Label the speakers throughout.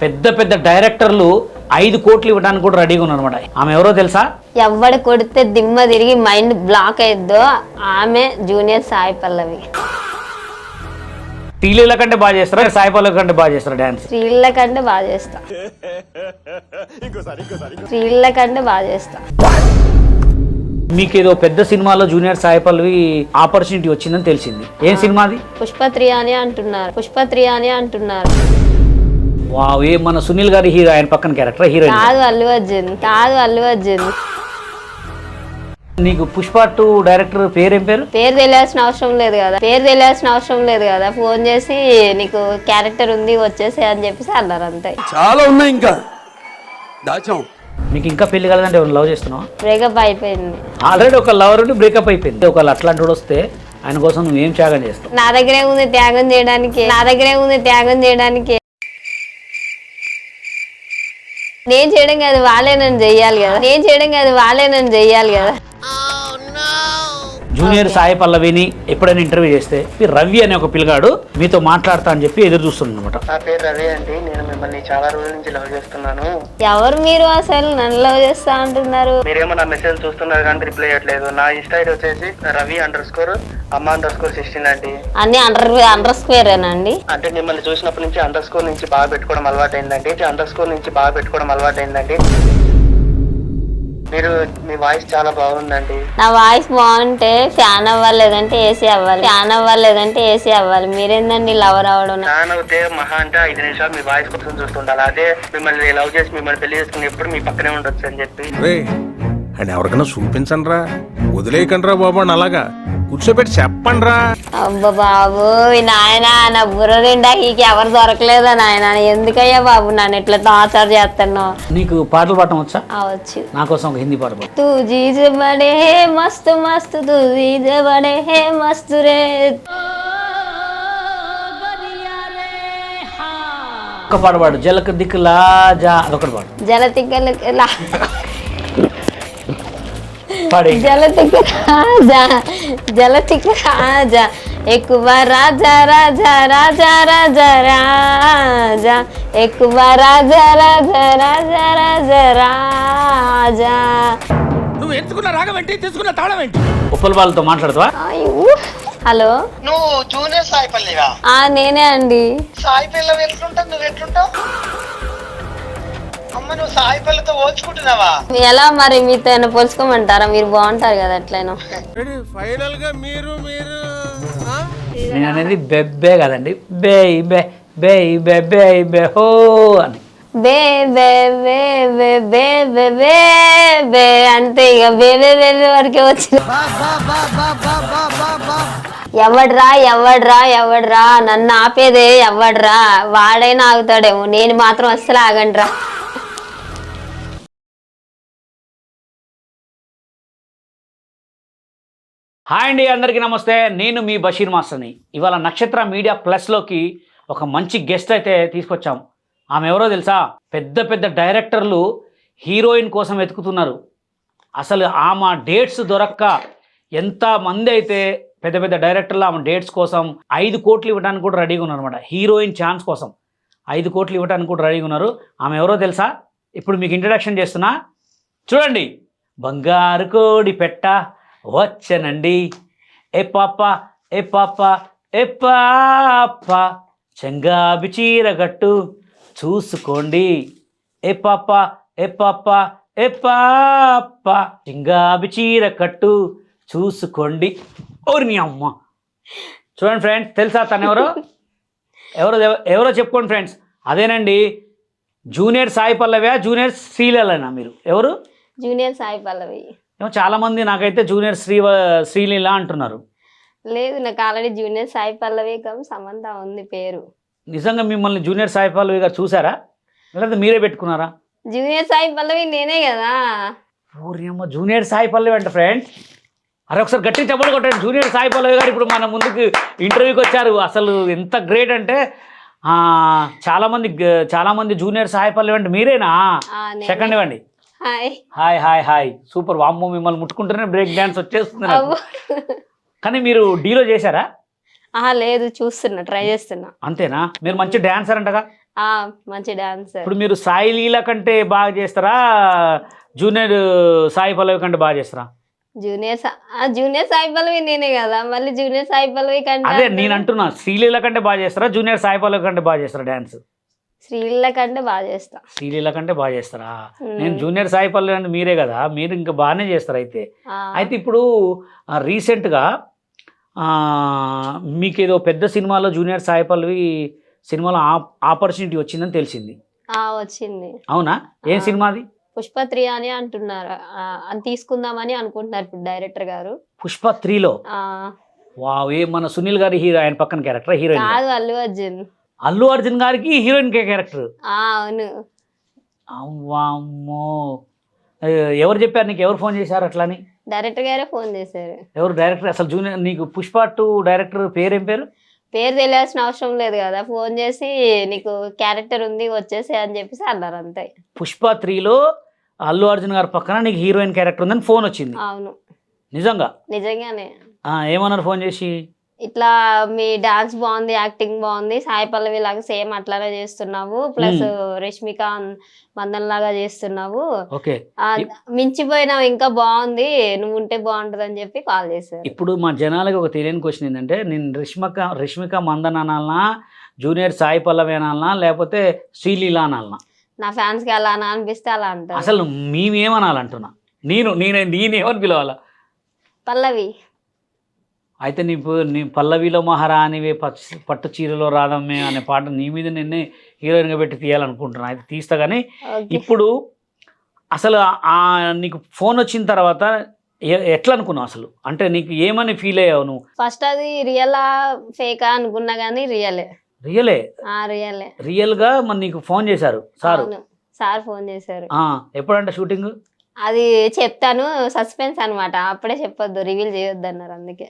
Speaker 1: పెద్ద పెద్ద డైరెక్టర్లు 5 కోట్లు ఇవ్వడానికి కూడా రెడీగా ఉన్నారు అనమాట. ఆమె ఎవరో తెలుసా?
Speaker 2: ఎవడు కొడితే దిమ్మ తిరిగి మైండ్ బ్లాక్ అయిద్దో ఆమె జూనియర్ సాయి పల్లవి.
Speaker 1: టీలీల కంటే బాగా చేస్తారా, సాయి పల్లవి కంటే బాగా చేస్తారా డాన్స్?
Speaker 2: స్త్రీల కంటే బాగా చేస్తా. స్త్రీల కంటే బాగా చేస్తా.
Speaker 1: మీకు ఏదో పెద్ద సినిమాలో జూనియర్ సాయి పల్లవి ఆపర్చునిటీ వచ్చిందని తెలిసింది. ఏం సినిమాది?
Speaker 2: పుష్పత్రి అని అంటున్నారు. పుష్పత్రి అని అంటున్నారు.
Speaker 1: వావ్, ఏ మన సునీల్ గారి హీరో, ఆయన పక్కన క్యారెక్టర్ హీరోయిన్
Speaker 2: కాదు అల్లు అర్జున్. కాదు అల్లు అర్జున్.
Speaker 1: నీకు పుష్ప 2 డైరెక్టర్ పేరేం పేరు?
Speaker 2: పేరు తెలియాల్సిన అవసరం లేదు కదా. పేరు తెలియాల్సిన అవసరం లేదు కదా. ఫోన్ చేసి నీకు క్యారెక్టర్ ఉంది వచ్చేసి అని చెప్పేసి అన్నారు అంతే.
Speaker 3: చాలా ఉన్నాయి ఇంకా దాచాం.
Speaker 1: నీకు ఇంకా పెళ్లి కలదంటే ఎవరు లవ్ చేస్తున్నావా?
Speaker 2: బ్రేకప్ అయిపోయింది.
Speaker 1: ఆల్రెడీ ఒక లవర్ ఉండి బ్రేకప్ అయిపోయింది. ఒకళ్ళు అట్లాంటి వాడు వస్తే ఆయన కోసం నువ్వేం త్యాగం చేస్తావు?
Speaker 2: నా దగ్గరే ఉంది త్యాగం చేయడానికి. నా దగ్గరే ఉంది త్యాగం చేయడానికి. నేను చేయడం కాదు వాళ్ళే నన్ను చెయ్యాలి కదా. నేను చేయడం కాదు వాళ్ళే నన్ను చెయ్యాలి కదా.
Speaker 1: జూనియర్ సాయి పల్లవిని ఎప్పుడైనా ఇంటర్వ్యూ చేస్తే రవి అనే ఒక పిల్లగాడు మీతో మాట్లాడతా అని చెప్పి ఎదురు చూస్తున్నాడు అనమాట.
Speaker 4: నా పేరు రవి అండి. నేను మిమ్మల్ని చాలా రోజుల నుంచి లవ్ చేస్తున్నాను.
Speaker 2: ఎవరు మీరు అసలు నన్ను లవ్ చేస్తా అంటున్నారు?
Speaker 4: మీరేమో నా మెసేజ్ చూస్తున్నారు కానీ రిప్లై ఇవ్వట్లేదు. నా ఇన్స్టా ఐడి వచ్చేసి Ravi_Amma_16 అండి.
Speaker 2: అన్ని అండర్ స్క్వేర్ అండి.
Speaker 4: అంటే మిమ్మల్ని చూసినప్పటి నుంచి అండర్ నుంచి బాగా పెట్టుకోవడం అలవాటైందండి. మీరు మీ వాయిస్ చాలా బాగుందండి.
Speaker 2: నా వాయిస్ బాగుంటే ఫ్యాన్ అవ్వాలి లేదంటే ఏసీ అవ్వాలి. ఫ్యాన్ అవ్వాలి లేదంటే ఏసీ అవ్వాలి. మీరేందండి లవర్ అవడం?
Speaker 4: ఫ్యాన్ అవుతే మహా అంటే 5 నిమిషాలు మీ వాయిస్ కోసం చూస్తుండాలి. అదే మిమ్మల్ని లవ్ చేసి మిమ్మల్ని పెళ్లి చేసుకుని ఎప్పుడు మీ పక్కనే ఉండొచ్చు అని చెప్పి.
Speaker 3: అండ్ ఎవరికైనా చూపించండి రా, వదిలేయకండి రా బాబు అని అలాగా కూర్చోబెట్టి చెప్పండి రా.
Speaker 2: అబ్బా బాబు నాయన, నా బుర్ర నిండా నీకు ఎవరు దొరకలేదా నాయన? ఎందుకయ్యా బాబు నన్ను ఇట్లా టార్చర్ చేస్తున్నావు?
Speaker 1: నీకు పాటలు పాడటం వచ్చా?
Speaker 2: అవచ్చు.
Speaker 1: నా కోసం ఒక హిందీ పాట పాడు.
Speaker 2: తూ జీజ బడే హే మస్తు మస్తు, తూ జీజ బడే హే మస్తు రే.
Speaker 1: ఒక పాట పాడు. జలక దిక్కులా జా, అదొకటి పాడు.
Speaker 2: జలతిక్కల
Speaker 1: పాడే.
Speaker 2: జలతిక రాజా ఎక్కువ రాజా రాజా రాజా రాజా రాజా ఎక్కువ రాజా రాజా రాజా రాజా రాజా.
Speaker 3: నువ్వు ఎంచుకున్న రాగం ఏంటి, తీసుకున్న తాళం ఏంటి?
Speaker 1: ఉప్పల వాళ్ళతో మాట్లాడతావా?
Speaker 2: హలో,
Speaker 4: నువ్వు జూనియర్ సాయి పల్లవివా?
Speaker 2: నేనే అండి.
Speaker 4: సాయి పల్లవి ఎట్లుంటావు? నువ్వు ఎట్లుంటావు అమ్మ? నువ్వు సాయి పల్లవితో పోల్చుకుంటున్నావా?
Speaker 2: ఎలా మరి మీతో ఏమైనా పోల్చుకోమంటారా? మీరు బాగుంటారు కదా ఎట్లయినా.
Speaker 3: ఫైనల్ గా మీరు
Speaker 1: నేను అనేది బెబ్బే కదండి, బే బే బే బే బే బే హో అని.
Speaker 2: బే బే బే బే బే బే బే బే అంతే. ఇక బేబే బేబే వరకే వచ్చింది. ఎవడ్రా ఎవడ్రా ఎవడ్రా నన్ను ఆపేదే? ఎవడ్రా? వాడైనా ఆగుతాడేమో, నేను మాత్రం అస్సలు ఆగండ్రా.
Speaker 1: హాయ్ అండి, అందరికీ నమస్తే. నేను మీ బషీర్ మాస్టర్ని. ఇవాళ నక్షత్ర మీడియా ప్లస్లోకి ఒక మంచి గెస్ట్ అయితే తీసుకొచ్చాం. ఆమె ఎవరో తెలుసా? పెద్ద పెద్ద డైరెక్టర్లు హీరోయిన్ కోసం వెతుకుతున్నారు. అసలు ఆమె డేట్స్ దొరక్క ఎంతమంది అయితే పెద్ద పెద్ద డైరెక్టర్లు ఆమె డేట్స్ కోసం 5 కోట్లు ఇవ్వడానికి కూడా రెడీగా ఉన్నారు అనమాట. హీరోయిన్ ఛాన్స్ కోసం 5 కోట్లు ఇవ్వడానికి కూడా రెడీగా ఉన్నారు. ఆమె ఎవరో తెలుసా? ఇప్పుడు మీకు ఇంట్రడక్షన్ చేస్తున్నా, చూడండి. బంగారు కోడి పెట్ట వచ్చనండి, ఏ పాప ఏ పాప ఏ పాప, చెంగాబి చీర గట్టు చూసుకోండి, ఏ పాప ఏ పాప ఏ పాప, చెంగాబి చీర కట్టు చూసుకోండి. ఓరి నీ అమ్మ. చూడండి ఫ్రెండ్స్, తెలుసా తను ఎవరో? ఎవరో చెప్పుకోండి ఫ్రెండ్స్. అదేనండి, జూనియర్ సాయి పల్లవి, జూనియర్ శ్రీలీలనా? మీరు ఎవరు?
Speaker 2: జూనియర్ సాయి పల్లవి.
Speaker 1: చాలా మంది నాకైతే జూనియర్ శ్రీలీల అంటున్నారు.
Speaker 2: లేదు, నాకు ఆల్రెడీ జూనియర్ సాయి పల్లవి సమంత ఉంది పేరు.
Speaker 1: నిజంగా మిమ్మల్ని జూనియర్ సాయి పల్లవి గారు చూసారా, లేకపోతే మీరే పెట్టుకున్నారా?
Speaker 2: జూనియర్ సాయి పల్లవి నేనే కదా.
Speaker 1: ఓరియమ్మ, జూనియర్ సాయి పల్లవి అంట ఫ్రెండ్స్. అరే ఒకసారి గట్టి చెప్పలు కొట్టండి. జూనియర్ సాయి పల్లవి గారు ఇప్పుడు మన ముందుకు ఇంటర్వ్యూకి వచ్చారు. అసలు ఎంత గ్రేట్ అంటే చాలామంది జూనియర్ సాయి పల్లవి అంటే మీరేనా? సెకండ్ ఇవ్వండి.
Speaker 2: Hi
Speaker 1: hi hi hi. Super. వామ్మో, మిమ్మల్ని ముట్టుకుంటేనే బ్రేక్ డ్యాన్స్ వచ్చేస్తుంది నాకు. కానీ మీరు డీలో చేశారా?
Speaker 2: లేదు, చూస్తున్నా, ట్రై చేస్తున్నా.
Speaker 1: అంతేనా? మీరు మంచి డాన్సర్ అంటగా?
Speaker 2: ఆ మంచి డాన్సర్.
Speaker 1: ఇప్పుడు మీరు సాయి లీల కంటే బాగా చేస్తారా, జూనియర్ సాయి పల్లవి కంటే బాగా చేస్తారా?
Speaker 2: జూనియర్ సాయి పల్లవి నేనే కదా, మళ్ళీ జూనియర్ సాయి పల్లవి కంటే
Speaker 1: అదే నేను అంటున్నా, శ్రీలీల కంటే బాగా చేస్తారా, జూనియర్ సాయి పల్లవి కంటే బాగా చేస్తారా డాన్స్?
Speaker 2: శ్రీలీల కంటే బాగా చేస్తా.
Speaker 1: శ్రీలీల కంటే బాగా చేస్తారా? నేను జూనియర్ సాయి పల్లవి అంటే మీరే కదా, మీరు ఇంకా బాగానే చేస్తారు అయితే. అయితే ఇప్పుడు రీసెంట్గా మీకు ఏదో పెద్ద సినిమాలో జూనియర్ సాయి పల్లవి సినిమాలో ఆపర్చునిటీ వచ్చిందని తెలిసింది.
Speaker 2: వచ్చింది.
Speaker 1: అవునా? ఏం సినిమా అది?
Speaker 2: పుష్ప 3 అని అంటున్నారు, అని తీసుకుందామని అనుకుంటున్నారు ఇప్పుడు డైరెక్టర్ గారు.
Speaker 1: పుష్ప 3లో వావ్, ఏ మన సునీల్ గారి హీరో, ఆయన పక్కన క్యారెక్టర్ హీరోయిన్
Speaker 2: కాదు, అల్లు అర్జున్.
Speaker 1: అల్లు అర్జున్ గారికి హీరోయిన్ క్యారెక్టర్?
Speaker 2: అవును.
Speaker 1: అవ్వామ్మో, ఎవరు చెప్పారు నీకు? ఎవరు ఫోన్ చేశారు అట్లని?
Speaker 2: డైరెక్టర్ గారే ఫోన్ చేశారు.
Speaker 1: ఎవరు డైరెక్టర్? అసలు జూనియర్ నీకు పుష్ప 2 డైరెక్టర్ పేరు ఏం పేరు?
Speaker 2: పేరు తెలియాల్సిన అవసరం లేదు కదా, ఫోన్ చేసి నీకు క్యారెక్టర్ ఉంది వచ్చేసి అని చెప్పేసి అన్నారు అంతే.
Speaker 1: పుష్ప 3లో అల్లు అర్జున్ గారి పక్కన నీకు హీరోయిన్ క్యారెక్టర్ ఉందని ఫోన్ వచ్చింది?
Speaker 2: అవును.
Speaker 1: నిజంగా?
Speaker 2: నిజంగానే.
Speaker 1: ఏమన్నారు ఫోన్ చేసి?
Speaker 2: ఇట్లా మీ డాన్స్ బాగుంది, యాక్టింగ్ బాగుంది, సాయి పల్లవి లాగా సేమ్ అట్లానే చేస్తున్నావు, ప్లస్ రష్మిక మందన్ లాగా చేస్తున్నావు, మించిపోయినావు, ఇంకా బాగుంది, నువ్వు ఉంటే బాగుంటది అని చెప్పి కాల్ చేశారు.
Speaker 1: ఇప్పుడు మా జనాలకి ఒక తెలియని క్వశ్చన్ ఏంటంటే, నేను రష్మిక మందన్ అనాలనా, జూనియర్ సాయి పల్లవి అనాలనా, లేకపోతే శ్రీలీల అనాలనా?
Speaker 2: నా ఫ్యాన్స్ కి అలా అనిపిస్తే అలా అంటారు.
Speaker 1: అసలు మేమేమనాలంటున్నా, నేనేమని పిలవాలా?
Speaker 2: పల్లవి.
Speaker 1: అయితే నీ పల్లవిలో మహారాణివే పట్టు చీరలో రాదమ్మే అనే పాట నీ మీద నిన్నే హీరోయిన్గా పెట్టి తీయాలనుకుంటున్నా. అయితే తీస్తా. కానీ ఇప్పుడు అసలు నీకు ఫోన్ వచ్చిన తర్వాత ఎట్లా అనుకున్నావు అసలు? అంటే నీకు ఏమని ఫీల్ అయ్యావు నువ్వు?
Speaker 2: ఫస్ట్ అది రియలా ఫేకా అనుకున్నా కానీ
Speaker 1: రియల్గా మరి నీకు ఫోన్ చేశారు
Speaker 2: సార్ ఫోన్ చేశారు.
Speaker 1: ఎప్పుడంటే షూటింగ్?
Speaker 2: అది చెప్తాను, సస్పెన్స్ అనమాట, అప్పుడే చెప్పొద్దు, రివీల్ చేయొద్దు అన్నారు, అందుకే.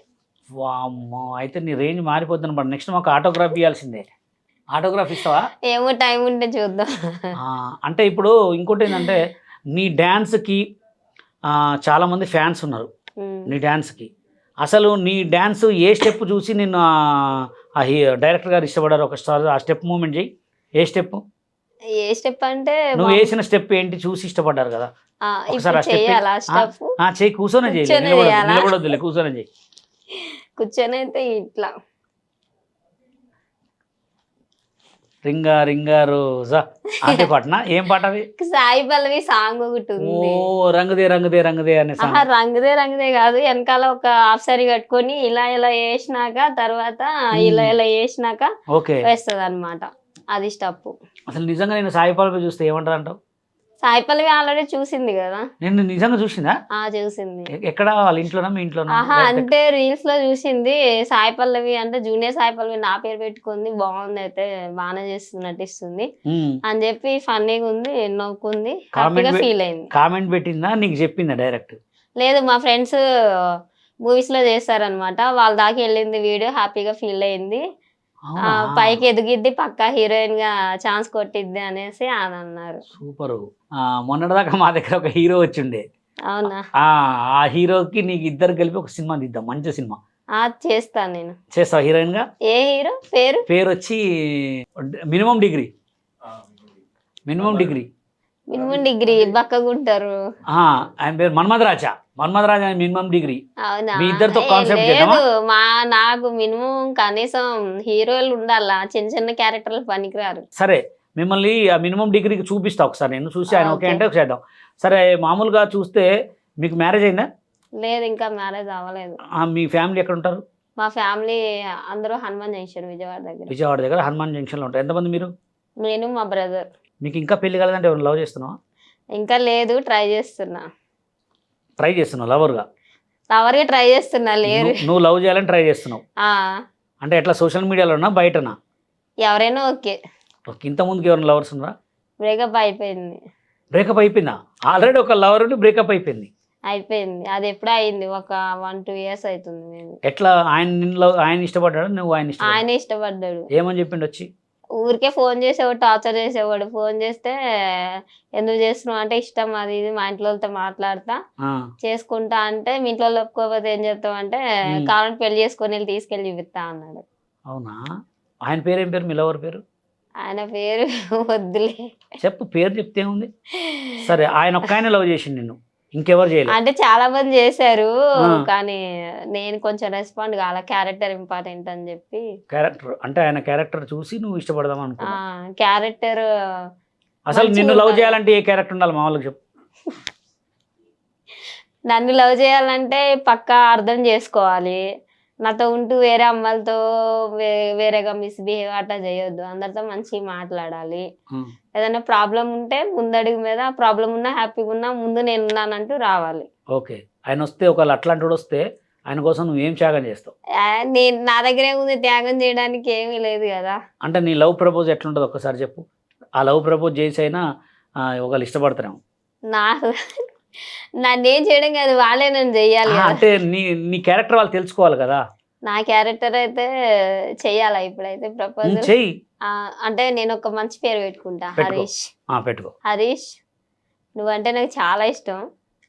Speaker 1: వామ్మో, అయితే నీ రేంజ్ మారిపోతుంది బట్ నెక్స్ట్ మాకు ఆటోగ్రాఫ్ ఇవ్వాల్సిందే. ఆటోగ్రాఫ్ ఇస్తావా?
Speaker 2: ఏమో టైం ఉంటే చూద్దాం.
Speaker 1: అంటే ఇప్పుడు ఇంకోటి ఏంటంటే, నీ డ్యాన్స్కి చాలామంది ఫ్యాన్స్ ఉన్నారు. నీ డ్యాన్స్కి అసలు నీ డ్యాన్స్ ఏ స్టెప్ చూసి నిన్ను డైరెక్టర్ గారు ఇష్టపడారు? ఒకసారి ఆ స్టెప్ మూమెంట్ చేయి. ఏ స్టెప్
Speaker 2: అంటే
Speaker 1: నువ్వు వేసిన స్టెప్ ఏంటి చూసి ఇష్టపడ్డారు కదా? ఒకసారి చేయి, కూర్చొని చేయి, నిలబడొద్దులే, కూర్చొని చేయి.
Speaker 2: కూర్చొని అయితే ఇట్లా
Speaker 1: రింగా రింగా రోజా అంటే పాటనా? ఏం పాట అది?
Speaker 2: సాయి పల్లవి సాంగ్ ఒకటి ఉంది.
Speaker 1: ఓ రంగుదే రంగుదే రంగుదే అనే సాంగ్.
Speaker 2: రంగుదే కాదు, వెనకాల ఒక హాఫ్ సారీ కట్టుకొని ఇలా వేసినాక తర్వాత ఇలా వేసినాక వేస్తుంది అనమాట, అది స్టెప్.
Speaker 1: అసలు నిజంగా నేను సాయి పల్లవి చూస్తే ఏమంటారు అంటావు?
Speaker 2: సాయి పల్లవి ఆల్రెడీ చూసింది కదా.
Speaker 1: నేను నిజంగా చూసిందా?
Speaker 2: చూసింది.
Speaker 1: ఎక్కడ? వాళ్ళ ఇంట్లోనా మీ ఇంట్లోనా?
Speaker 2: అంటే రీల్స్ లో చూసింది. సాయి పల్లవి అంటే జూనియర్ సాయి పల్లవి నా పేరు పెట్టుకుంది, బాగుంది, అయితే బాగానే నటిస్తుంది అని చెప్పి ఫన్నీగా ఉంది, నవ్వుకుంది, హ్యాపీగా ఫీల్ అయింది.
Speaker 1: కామెంట్ పెట్టిందా, నీకు చెప్పిందా డైరెక్ట్?
Speaker 2: లేదు, మా ఫ్రెండ్స్ మూవీస్ లో చేస్తారనమాట, వాళ్ళ దాకా వెళ్ళింది వీడియో, హ్యాపీగా ఫీల్ అయింది, పైకి ఎదిగిద్ది, పక్కా హీరోయిన్ గా ఛాన్స్ కొట్టిద్ది అనేసి అని అన్నారు.
Speaker 1: సూపర్. మొన్నటిదాకా మా దగ్గర ఒక హీరో వచ్చిండే.
Speaker 2: అవునా?
Speaker 1: ఆ హీరోకి నీకు ఇద్దరు కలిపి ఒక సినిమా తీద్దాం, మంచి సినిమా.
Speaker 2: చేస్తాను నేను.
Speaker 1: చేస్తావా హీరోయిన్ గా? ఏ
Speaker 2: హీరో
Speaker 1: పేరు వచ్చి మినిమం డిగ్రీ.
Speaker 2: బక్కగుంటారు.
Speaker 1: ఆయన పేరు మన్మధరాజా మినిమం డిగ్రీ. మీ ఇద్దరితో కాన్సెప్ట్ చేద్దామా?
Speaker 2: నాకు మినిమం కనీసం హీరోలు ఉండాలా, చిన్న చిన్న క్యారెక్టర్లు పనికిరారు.
Speaker 1: సరే, మిమ్మల్ని ఆ మినిమం డిగ్రీకి చూపిస్తా ఒకసారి, నేను చూసి ఆయన ఓకే అంటే చేద్దాం. సరే, మామూలుగా చూస్తే మీకు మ్యారేజ్ అయిందా?
Speaker 2: లేదు, ఇంకా మ్యారేజ్ అవ్వలేదు.
Speaker 1: మీ ఫ్యామిలీ ఎక్కడ ఉంటారు?
Speaker 2: మా ఫ్యామిలీ అందరూ హనుమాన్ జంక్షన్,
Speaker 1: విజయవాడ దగ్గర హనుమాన్ జంక్షన్ లో ఉంటారు. ఎంతమంది మీరు?
Speaker 2: నేను, మా బ్రదర్.
Speaker 1: మీకు ఇంకా పెళ్లి కాలేదంటే ఎవరు లవ్ చేస్తున్నావా?
Speaker 2: ఇంకా లేదు, ట్రై చేస్తున్నావు?
Speaker 1: లవర్గా
Speaker 2: ట్రై చేస్తున్నా. లేదు,
Speaker 1: నువ్వు లవ్ చేయాలని ట్రై చేస్తున్నావు అంటే ఎట్లా, సోషల్ మీడియాలోనా బయటనా?
Speaker 2: ఎవరైనా ఓకే.
Speaker 1: ఇంత ముందుకి ఎవరైనా లవర్స్ ఉన్నారా?
Speaker 2: బ్రేకప్ అయిపోయింది.
Speaker 1: బ్రేకప్ అయిపోయిందా? ఆల్రెడీ ఒక లవర్ ఉండి బ్రేకప్ అయిపోయింది?
Speaker 2: అది ఎప్పుడో అయింది, ఒక 1-2 years అవుతుంది.
Speaker 1: ఎట్లా? ఆయన ఇష్టపడ్డాడు, నువ్వు ఆయన
Speaker 2: ఇష్టపడ్డాడు.
Speaker 1: ఏమని చెప్పిండు వచ్చి?
Speaker 2: ఊరికే ఫోన్ చేసేవాడు, టార్చర్ చేసేవాడు. ఫోన్ చేస్తే ఎందుకు చేస్తున్నావు అంటే, ఇష్టం అది ఇది, మా ఇంట్లో వాళ్ళతో మాట్లాడతా చేసుకుంటా అంటే, మీ ఇంట్లో వాళ్ళు ఒప్పుకోకపోతే ఏం చెప్తావు అంటే, కావాలంటే పెళ్లి చేసుకొని వెళ్ళి తీసుకెళ్ళి చూపిస్తా అన్నాడు.
Speaker 1: అవునా? ఆయన పేరు ఏం పేరు? మీ లవర్ పేరు?
Speaker 2: ఆయన పేరు వద్దులే.
Speaker 1: చెప్పు, పేరు చెప్తే ఉంది. సరే, ఆయన ఒక్క ఆయన లవ్ చేసిండు నిన్ను, ఇంకెవరు చేయలేదు?
Speaker 2: అంటే చాలా మంది చేశారు,
Speaker 1: ఆ.
Speaker 2: కానీ నేను కొంచెం రెస్పాండ్ కాల, క్యారెక్టర్ ఇంపార్టెంట్ అని చెప్పి.
Speaker 1: క్యారెక్టర్ అంటే ఆయన క్యారెక్టర్ చూసి నువ్వు ఇష్టపడదాం అనుకో.
Speaker 2: క్యారెక్టర్
Speaker 1: అసలు నిన్ను
Speaker 2: మంచిగా
Speaker 1: లవ్
Speaker 2: ఉండాలి.
Speaker 1: చేయాలంటే ఏ క్యారెక్టర్ ఉండాలి మా వాళ్ళకి చెప్పు.
Speaker 2: నన్ను లవ్ చేయాలంటే పక్కా అర్థం చేసుకోవాలి. నాతో ఉంటూ వేరే అమ్మాయిలతో వేరేగా మిస్బిహేవ్ అట్లా చేయొద్దు. అందరితో మంచిగా మాట్లాడాలి.
Speaker 1: ఉమ్.
Speaker 2: ఏదైనా ప్రాబ్లం ఉంటే ముందడుగు మీద, ప్రాబ్లం ఉన్నా హ్యాపీగా ఉన్నా ముందు నేను ఉన్నానంటూ రావాలి.
Speaker 1: ఓకే, ఆయన వస్తే ఒకవేళ అట్లాంటి వాడు వస్తే ఆయన కోసం నువ్వు ఏం త్యాగం చేస్తావు?
Speaker 2: నేను నా దగ్గరే ఉంది, త్యాగం చేయడానికి ఏమీ లేదు కదా.
Speaker 1: అంటే నీ లవ్ ప్రపోజ్ ఎట్లుంటుంది ఒక్కసారి చెప్పు. ఆ లవ్ ప్రపోజ్ చేసి అయినా ఒకళ్ళు ఇష్టపడతారేమో.
Speaker 2: నా నన్నేం చేయడం కాదు, వాళ్ళే నన్ను చెయ్యాలి కదా.
Speaker 1: అంటే నీ క్యారెక్టర్ వాళ్ళు తెలుసుకోవాలి కదా.
Speaker 2: నా క్యారెక్టర్ అయితే చెయ్యాలా ఇప్పుడైతే ప్రపోజల్?
Speaker 1: చెయ్యి.
Speaker 2: అంటే నేను ఒక మంచి పేరు పెట్టుకుంటా,
Speaker 1: పెట్టుకో.
Speaker 2: హరీష్.
Speaker 1: పెట్టుకో.
Speaker 2: హరీష్, నువ్వంటే నాకు చాలా ఇష్టం,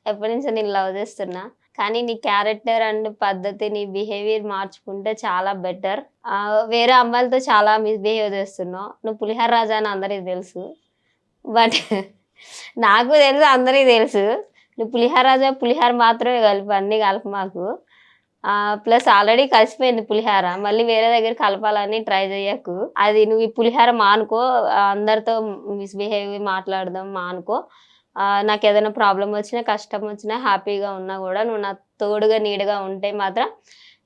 Speaker 2: ఎప్పటి నుంచో నేను లవ్ చేస్తున్నా. కానీ నీ క్యారెక్టర్ అండ్ పద్ధతి, నీ బిహేవియర్ మార్చుకుంటే చాలా బెటర్. వేరే అమ్మాయిలతో చాలా మిస్బిహేవ్ చేస్తున్నావు. నువ్వు పులిహార రాజా అని అందరికీ తెలుసు, బట్ నాకు తెలుసు, అందరికీ తెలుసు. నువ్వు పులిహార రాజా, పులిహార మాత్రమే కలుపు, అన్నీ కలుపు మాకు. ప్లస్ ఆల్రెడీ కలిసిపోయింది పులిహార, మళ్ళీ వేరే దగ్గర కలపాలని ట్రై చేయకు. అది నువ్వు ఈ పులిహార మానుకో, అందరితో మిస్బిహేవ్ మాట్లాడదాం మానుకో. నాకు ఏదైనా ప్రాబ్లం వచ్చినా, కష్టం వచ్చినా, హ్యాపీగా ఉన్నా కూడా నువ్వు నా తోడుగా నీడగా ఉంటే మాత్రం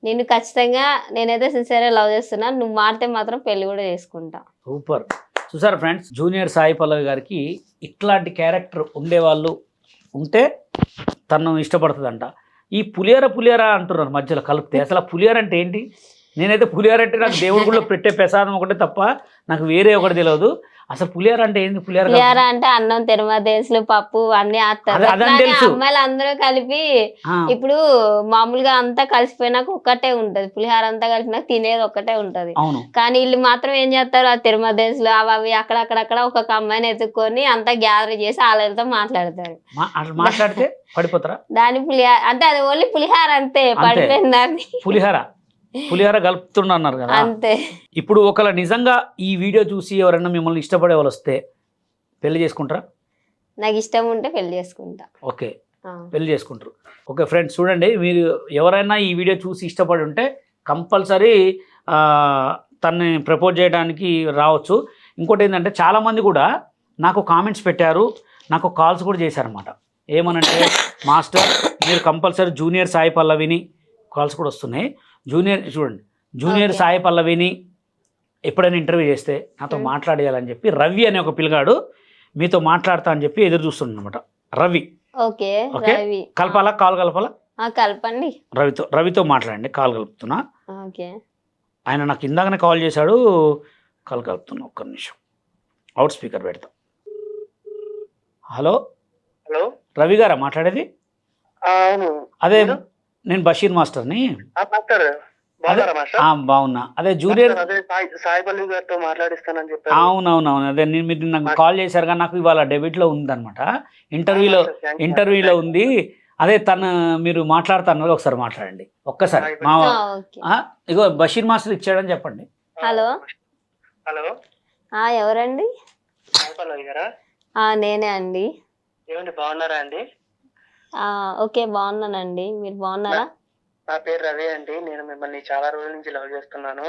Speaker 2: నేను ఖచ్చితంగా, నేనైతే సిన్సియర్గా లవ్ చేస్తున్నా. నువ్వు మారితే మాత్రం పెళ్లి కూడా చేసుకుంటా.
Speaker 1: సూపర్. చూసారా ఫ్రెండ్స్, జూనియర్ సాయి పల్లవి గారికి ఇట్లాంటి క్యారెక్టర్ ఉండేవాళ్ళు ఉంటే తను ఇష్టపడుతుందంట. ఈ పులిహార అంటున్నారు మధ్యలో కలిపితే, అసలు ఆ పులిహార అంటే ఏంటి? నేనైతే పులిహార అంటే నాకు దేవుడి గుడిలో పెట్టే ప్రసాదం ఒకటే తప్ప నాకు వేరే ఒకటి తెలియదు. అసలు పులిహార అంటే ఏంది?
Speaker 2: పులిహార అంటే అన్నం, తిరుమ, దినుసులు, పప్పు అన్ని వేస్తారు. అమ్మాయిలు అందరూ కలిపి, ఇప్పుడు మామూలుగా అంతా కలిసిపోయినాక ఒక్కటే ఉంటది, పులిహార అంతా కలిపినాక తినేది ఒక్కటే ఉంటది. కానీ వీళ్ళు మాత్రం ఏం చేస్తారు, ఆ తిరుమ, దినుసులు అవి అక్కడక్కడ ఒక్కొక్క అమ్మాయిని ఎత్తుక్కొని అంతా గ్యాదర్ చేసి వాళ్ళతో మాట్లాడతారు.
Speaker 1: మాట్లాడితే పడిపోతారా?
Speaker 2: దాని పులిహార అంటే అది ఓన్లీ పులిహార అంతే, పడిపోయింది దాన్ని.
Speaker 1: పులిహార కలుపుతున్నారు కదా
Speaker 2: అంతే.
Speaker 1: ఇప్పుడు ఒకవేళ నిజంగా ఈ వీడియో చూసి ఎవరైనా మిమ్మల్ని ఇష్టపడే వాళ్ళు వస్తే పెళ్లి చేసుకుంటారా?
Speaker 2: నాకు ఇష్టం ఉంటే పెళ్లి చేసుకుంటా.
Speaker 1: ఓకే, పెళ్లి చేసుకుంటారు. ఓకే ఫ్రెండ్స్, చూడండి, మీరు ఎవరైనా ఈ వీడియో చూసి ఇష్టపడి ఉంటే కంపల్సరీ తనని ప్రపోజ్ చేయడానికి రావచ్చు. ఇంకోటి ఏంటంటే చాలామంది కూడా నాకు కామెంట్స్ పెట్టారు, నాకు కాల్స్ కూడా చేశారన్నమాట. ఏమనంటే, మాస్టర్ మీరు కంపల్సరీ జూనియర్ సాయి పల్లవిని, కాల్స్ కూడా వస్తున్నాయి, జూనియర్ సాయి పల్లవిని ఎప్పుడైనా ఇంటర్వ్యూ చేస్తే నాతో మాట్లాడేయాలని చెప్పి రవి అనే ఒక పిల్లగాడు మీతో మాట్లాడతా అని చెప్పి ఎదురు చూస్తున్నాడు అనమాట. రవి.
Speaker 2: ఓకే,
Speaker 1: కలపాలా? కాల్ కలపాలా?
Speaker 2: కలపండి.
Speaker 1: రవితో మాట్లాడండి, కాల్ కలుపుతున్నా.
Speaker 2: ఓకే,
Speaker 1: ఆయన నాకు ఇందాకనే కాల్ చేశాడు, కాల్ కలుపుతున్నా. ఒక్క నిమిషం, అవుట్ స్పీకర్ పెడతా. హలో రవి గారా మాట్లాడేది? అదే నేను బషీర్ మాస్టర్ని. బాగున్నా. అదే జూనియర్
Speaker 4: సాయి పల్లవి గారితో మాట్లాడిస్తానని చెప్పారు.
Speaker 1: అవునవునవును, అదే మీరు నాకు కాల్ చేశారు కానీ నాకు ఇవాళ డెబిట్లో ఉందన్నమాట, ఇంటర్వ్యూలో ఉంది. అదే తను మీరు మాట్లాడుతున్నారు, ఒకసారి మాట్లాడండి ఒక్కసారి. ఇగో బషీర్ మాస్టర్ ఇచ్చాడని చెప్పండి.
Speaker 2: హలో
Speaker 4: హలో,
Speaker 2: ఎవరండి?
Speaker 4: సాయి పల్లవి గారా?
Speaker 2: నేనే అండి.
Speaker 4: ఏమండి, బాగున్నారా అండి?
Speaker 2: ఓకే, బాగున్నానండి, మీరు బాగున్నారా?
Speaker 4: నా పేరు రవి అండి, నేను మిమ్మల్ని చాలా రోజుల నుంచి లవ్ చేస్తున్నాను.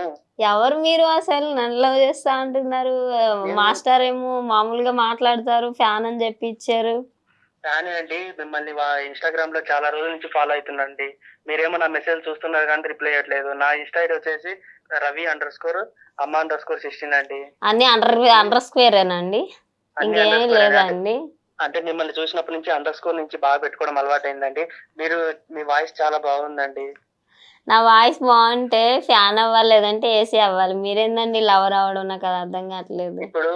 Speaker 2: ఎవరు మీరు? అసలు నన్ను లవ్ చేస్తా అంటున్నారు? మాస్టర్ ఏమో మామూలుగా మాట్లాడతారు, ఫ్యాన్ అని చెప్పి ఇచ్చారు.
Speaker 4: ఫ్యాన్ అండి, మిమ్మల్ని ఇన్స్టాగ్రామ్ లో చాలా రోజుల నుంచి ఫాలో అవుతున్నాండి. మీరేమో నా మెసేజ్ చూస్తున్నారు కానీ రిప్లై ఇవ్వట్లేదు. నా ఇన్స్టా ఐడి వచ్చేసి Ravi_Amma_16 అండి.
Speaker 2: అన్ని అండర్ స్క్వేరేనండి, ఇంకేం లేదండి.
Speaker 4: అంటే మిమ్మల్ని చూసినప్పటి నుంచి అండర్_స్కోర్ నుంచి బాగా పెట్టుకోవడం అలవాటు అయిందండి. మీ వాయిస్ చాలా బాగుందండి.
Speaker 2: నా వాయిస్ బాగుంటే ఫ్యాన్ అవ్వాలి, లేదంటే ఏసీ అవ్వాలి. మీరేందండి లవర్ అవ్వడం? నాకు అది అర్థం కావట్లేదు.
Speaker 4: ఇప్పుడు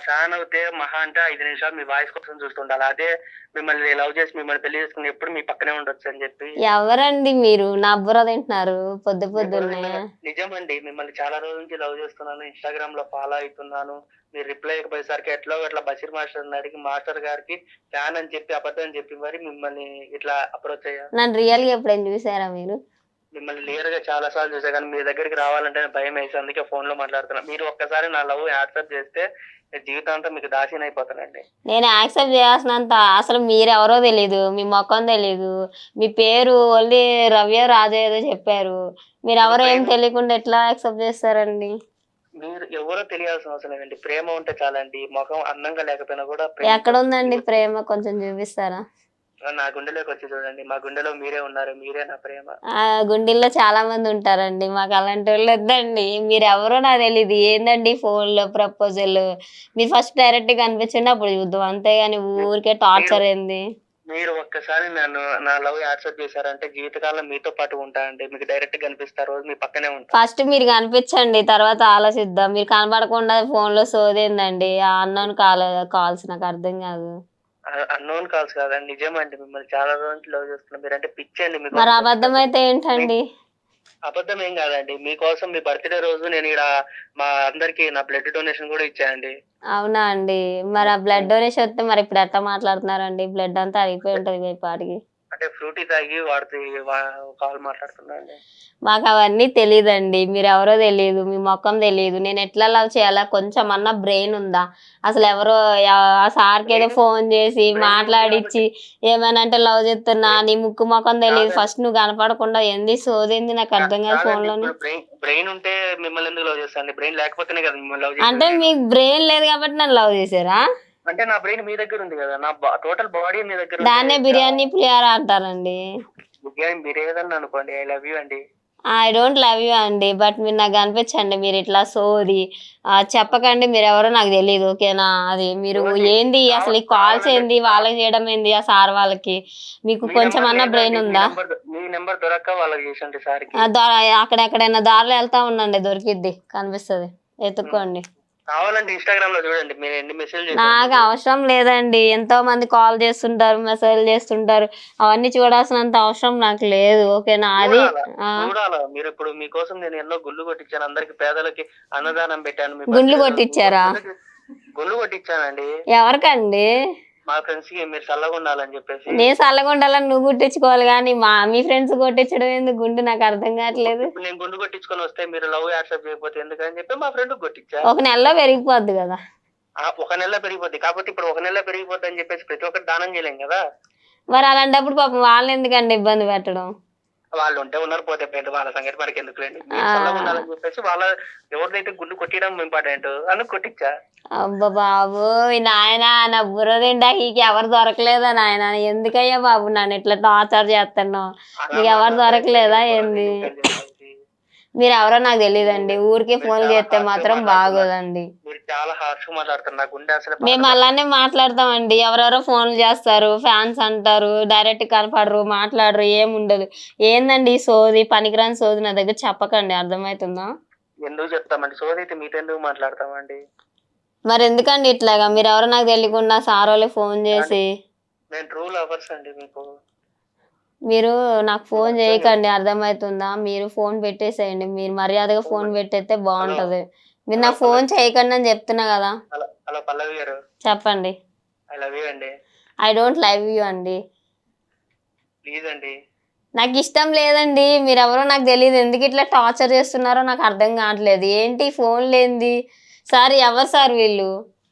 Speaker 4: ఫ్యాన్ అవుతే మహా అంటే 5 నిమిషాలు మీ వాయిస్ కోసం చూస్తుండాలి. అదే మిమ్మల్ని లవ్ చేసి మిమ్మల్ని పెళ్లి చేసుకుని ఎప్పుడు మీ పక్కనే ఉండొచ్చు అని చెప్పి.
Speaker 2: ఎవరండి మీరు? నా బుర్ర తింటున్నారు పొద్దున్నే.
Speaker 4: నిజమండి, మిమ్మల్ని చాలా రోజుల నుంచి లవ్ చేస్తున్నాను, ఇన్స్టాగ్రామ్ లో ఫాలో అవుతున్నాను. మీరు రిప్లై ఇవ్వకపోయేసరికి అట్లా బషీర్ మాస్టర్ అడిగి మాస్టర్ గారికి ఫ్యాన్ అని చెప్పి అబద్ధం అని చెప్పి మరి మిమ్మల్ని ఇట్లా అప్రోచ్ అయ్యారు.
Speaker 2: నన్ను రియల్ గా ఎప్పుడైనా చూసారా మీరు?
Speaker 4: మిమ్మల్ని క్లియర్ గా చాలా సార్లు చూసా కానీ మీ దగ్గరికి రావాలంటే భయం వేసి అందుకే ఫోన్ లో మాట్లాడుతున్నా. మీరు ఒక్కసారి నా లవ్ యాక్సెప్ట్ చేస్తే జీవితాంతం మీకు దాసిన అయిపోతానండి.
Speaker 2: నేను యాక్సెప్ట్ చేయాల్సినంత అసలు మీరెవరో తెలీదు, మీ ముఖం తెలీదు, మీ పేరు ఓన్లీ రవ్య రాజా ఏదో చెప్పారు. మీరు ఎవరో ఏం తెలియకుండా ఎట్లా యాక్సెప్ట్ చేస్తారండి?
Speaker 4: మీరు ఎవరో తెలియాల్సిన అవసరం లేదండి. ప్రేమ ఉంటే చాలండి. ముఖం అందంగా లేకపోయినా కూడా
Speaker 2: ఎక్కడ ఉందండి ప్రేమ? కొంచెం చూపిస్తారా?
Speaker 4: నా గుండెలోకి వచ్చి చూడండి. మా గుండెలో మీరే ఉన్నారు. మీరే నా ప్రేమ.
Speaker 2: ఆ గుండెల్లో చాలా మంది ఉంటారండి, మాకు అలాంటి వాళ్ళు వద్దండి. మీరు ఎవరో నాకు తెలియదు. ఏందండి ఫోన్ లో ప్రపోజల్? మీరు ఫస్ట్ డైరెక్ట్ గా కనిపించండి, అప్పుడు చూద్దాం. అంతేగాని ఊరికే టార్చర్ ఏంది?
Speaker 4: మీరు ఒక్కసారి నన్ను నా లవ్ యాక్సెప్ట్ చేశారంటే జీవితకాలం మీతో పాటు ఉంటా అండి. మీకు డైరెక్ట్ కనిపిస్తా, రోజు మీ పక్కనే ఉంటా.
Speaker 2: ఫస్ట్ మీరు కనిపించండి, తర్వాత ఆలోచిద్దాం. మీరు కనపడకుండా ఫోన్ లో సోదేందండి? ఆ అన్నోన్ కాల్స్ నాకు అర్థం కాదు.
Speaker 4: అన్నోన్ కాల్స్ కాదండి, నిజమండి. మిమ్మల్ని చాలా రోజులు లవ్ చేస్తున్నా. మీరంటే పిచ్చి అండి. మీకు
Speaker 2: మరి అబద్ధం అయితే ఏంటండి?
Speaker 4: అబద్ధం ఏం కాదండి. మీకోసం మీ బర్త్డే రోజు నేను ఇక్కడ మా అందరికి నా బ్లడ్ డొనేషన్ కూడా ఇచ్చానండి.
Speaker 2: అవునా అండి? మరి ఆ బ్లడ్ డొనేషన్ వస్తే మరి ఇప్పుడు ఎట్లా మాట్లాడుతున్నారండి? బ్లడ్ అంతా అరిగిపోయి ఉంటది ఈ పాటికి.
Speaker 4: అంటే ఫ్రూటీ తాగి వాడితే కాల్ మాట్లాడుతున్నా అండి.
Speaker 2: మాకు అవన్నీ తెలియదండి. మీరు ఎవరో తెలియదు, మీ ముఖం తెలియదు. నేను ఎట్లా లవ్ చేయాలా? కొంచెం అన్న బ్రెయిన్ ఉందా? అసలు ఎవరో ఆ సార్కి ఏదో ఫోన్ చేసి మాట్లాడిచ్చి ఏమైనా అంటే లవ్ చేస్తున్నా, నీ ముక్కు ముఖం తెలియదు. ఫస్ట్ నువ్వు కనపడకుండా ఏంది సోదేంది నాకు అర్థం కాదు ఫోన్ లో.
Speaker 4: బ్రెయిన్ ఉంటే మిమ్మల్ని ఎందుకు లవ్ చేస్తాను? బ్రెయిన్ లేకపోతేనే కదా మిమ్మల్ని లవ్
Speaker 2: అంటే
Speaker 4: చేస్తాను.
Speaker 2: మీకు బ్రెయిన్ లేదు కాబట్టి నన్ను లవ్ చేశారా?
Speaker 4: అంటే నా బ్రెయిన్ మీ దగ్గర ఉంది కదా, నా టోటల్ బాడీ మీ దగ్గర.
Speaker 2: దాన్నే బిర్యానీ పులిహార అంటారండి.
Speaker 4: మీరు ఏదన్నా అనుకోండి. ఐ లవ్ యూ అండి.
Speaker 2: ఐ డోంట్ లవ్ యూ అండి, బట్ మీరు నాకు కనిపించండి. మీరు ఇట్లా సోది చెప్పకండి. మీరు ఎవరో నాకు తెలియదు, ఓకేనా? అది మీరు ఏంది అసలు ఈ కాల్స్ ఏంది, వాళ్ళకి చేయడం ఏంది ఆ సార్ వాళ్ళకి? మీకు కొంచెం అన్న బ్రెయిన్ ఉందా?
Speaker 4: మీ నెంబర్ దొరక్క వాళ్ళకి చేసండి సార్.
Speaker 2: అక్కడెక్కడైనా దారిలో వెళ్తా ఉండండి, దొరికిద్ది, కనిపిస్తుంది, ఎత్తుక్కోండి.
Speaker 4: కావాలంటే ఇన్స్టాగ్రామ్ లో చూడండి. మీరు ఎన్ని మెసేజ్
Speaker 2: నాకు అవసరం లేదండి. ఎంతో మంది కాల్ చేస్తుంటారు, మెసేజ్ చేస్తుంటారు, అవన్నీ చూడాల్సినంత అవసరం నాకు లేదు, ఓకేనా? అది
Speaker 4: చూడాలా? మీరు ఇప్పుడు మీకోసం నేను ఎన్నో గుళ్ళు కొట్టించాను. అందరికి పేదలకి అన్నదానం పెట్టాను.
Speaker 2: గుండ్లు కొట్టించారా?
Speaker 4: గుళ్ళు కొట్టించానండి.
Speaker 2: ఎవరికండి?
Speaker 4: మా ఫ్రెండ్స్ కి మీరు చల్లగా ఉండాలని చెప్పేసి.
Speaker 2: నేను చల్లగా ఉండాలని నువ్వు గుట్టించుకోవాలి కానీ మీ ఫ్రెండ్స్ కొట్టించడం ఎందుకు గుండు? నాకు అర్థం కావట్లేదు.
Speaker 4: నేను గుండు కొట్టించుకొని వస్తే మీరు లవ్ యాక్సెప్ట్ చేయకపోతే ఎందుకని చెప్పి మా ఫ్రెండ్ కొట్టించా.
Speaker 2: ఒక నెలలో పెరిగిపోద్ది కదా.
Speaker 4: ఒక నెల పెరిగిపోద్ది. కాకపోతే ఇప్పుడు ఒక నెల పెరిగిపోద్ది అని చెప్పేసి ప్రతి ఒక్కటి దానం చేయలేం కదా.
Speaker 2: మరి అలాంటప్పుడు పాపం వాళ్ళని ఎందుకండి ఇబ్బంది పెట్టడం?
Speaker 4: వాళ్ళు ఉంటే ఉన్నారు, పోతే పెద్ద వాళ్ళ సంగతి మనకి ఎందుకులేండి. చల్లగా ఉండాలని చెప్పేసి వాళ్ళ ఎవరిదైతే గుండు కొట్టడం ఇంపార్టెంట్ అని కొట్టించా.
Speaker 2: అబ్బా బాబు నాయన, నా బుర్ర తింటాకి ఎవరు దొరకలేదా నాయన? ఎందుకయ్యా బాబు నన్ను ఇట్లా టార్చర్ చేస్తున్నావు? నీకు ఎవరు దొరకలేదా ఏంది? మీరు ఎవరో నాకు తెలియదండి. ఊరికే ఫోన్ చేస్తే మాత్రం బాగోదండి. మేము అలానే మాట్లాడతామండి. ఎవరెవరో ఫోన్లు చేస్తారు, ఫ్యాన్స్ అంటారు, డైరెక్ట్ కనపడరు, మాట్లాడరు, ఏముండదు. ఏందండి ఈ సోది, పనికిరాని సోది నా దగ్గర చెప్పకండి, అర్థమవుతుందా?
Speaker 4: ఎందుకు చెప్తామండి సోది? అయితే మీతో ఎందుకు మాట్లాడతామండి?
Speaker 2: మరి ఎందుకండి ఇట్లాగా? మీరు ఎవరో నాకు తెలియకుండా సార్ వాళ్ళకి ఫోన్ చేసి.
Speaker 4: నేను ట్రూ లవర్స్ అండి.
Speaker 2: మీరు నాకు ఫోన్ చేయకండి, అర్థమవుతుందా? మీరు ఫోన్ పెట్టేసేయండి. మీరు మర్యాదగా ఫోన్ పెట్టేస్తే బాగుంటది. మీరు నాకు ఫోన్ చేయకండి అని చెప్తున్నా కదా.
Speaker 4: హలో పల్లవి గారు,
Speaker 2: చెప్పండి.
Speaker 4: ఐ లవ్ యూ అండి.
Speaker 2: ఐ డోంట్ లవ్ యూ అండి.
Speaker 4: ప్లీజ్ అండి.
Speaker 2: నాకు ఇష్టం లేదండి. మీరు ఎవరో నాకు తెలియదు. ఎందుకు ఇట్లా టార్చర్ చేస్తున్నారో నాకు అర్థం కావట్లేదు. ఏంటి ఫోన్ లేనిది? సార్ ఎవరు సార్ వీళ్ళు?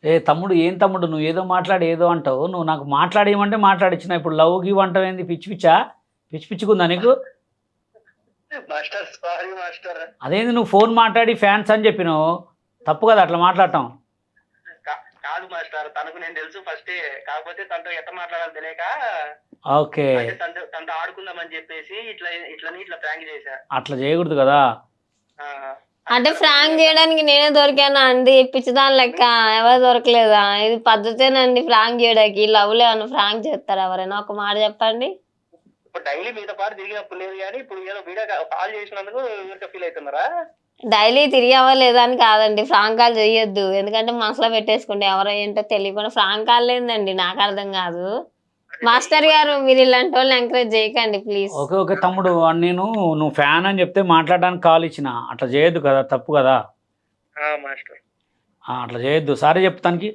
Speaker 1: ఏ తమ్ముడు, ఏం తమ్ముడు నువ్వు ఏదో మాట్లాడి ఏదో అంటావు. నువ్వు నాకు మాట్లాడేయమంటే మాట్లాడిచ్చిన. ఇప్పుడు లవ్ గివ్ అంటావు ఏంది? పిచ్చి పిచ్చా? పిచ్చి పిచ్చుకుందా నీకు?
Speaker 4: Master sorry master.
Speaker 1: అదేంది నువ్వు ఫోన్ మాట్లాడి ఫ్యాన్స్ అని చెప్పినావు? తప్పు కదా అట్లా మాట్లాడటం.
Speaker 4: కాదు మాస్టర్, తనకు నేను తెలుసు ఫస్ట్. కాకపోతే తనతో ఎట్లా మాట్లాడాలి తెలియక
Speaker 1: ఓకే
Speaker 4: తనతో ఆడుకుందామని చెప్పేసి ఇట్లా ప్రాంక్ చేశా.
Speaker 1: అట్లా చేయకూడదు కదా.
Speaker 2: అంటే ఫ్రాంక్ చేయడానికి నేనే దొరికానా అండి? పిచ్చిదాని లెక్క ఎవరు దొరకలేదా? ఇది పద్ధతేనండి ఫ్రాంక్ చేయడానికి. లవ్ లో ఏమన్నా ఫ్రాంక్ చేస్తారా ఎవరైనా? ఒక మాట చెప్పండి.
Speaker 4: ఇప్పుడు డైలీ మీతో పాటు తిరిగినప్పుడు లేదు కానీ ఇప్పుడు ఏదో వీడియో కాల్ చేసినందుకు ఫీల్ అవుతున్నారా?
Speaker 2: డైలీ తిరిగి అవ్వలేదా అని కాదండి. ఫ్రాంక్ కాల్ చేయొద్దు, ఎందుకంటే మనసులో పెట్టేసుకుంటే ఎవరో ఏంటో తెలియకుండా ఫ్రాంక్ కాల్ లేదండి. నాకు అర్థం కాదు. మాస్టర్ గారు, మీరు ఇలాంటి వాళ్ళని ఎంకరేజ్ చేయకండి ప్లీజ్.
Speaker 1: ఓకే ఓకే తమ్ముడు, నువ్వు ఫ్యాన్ అని చెప్తే మాట్లాడడానికి కాల్ ఇచ్చిన. అట్లా చేయొద్దు కదా, తప్పు కదా.
Speaker 4: మాస్టర్
Speaker 1: అట్లా చేయొద్దు. సారీ చెప్తానికి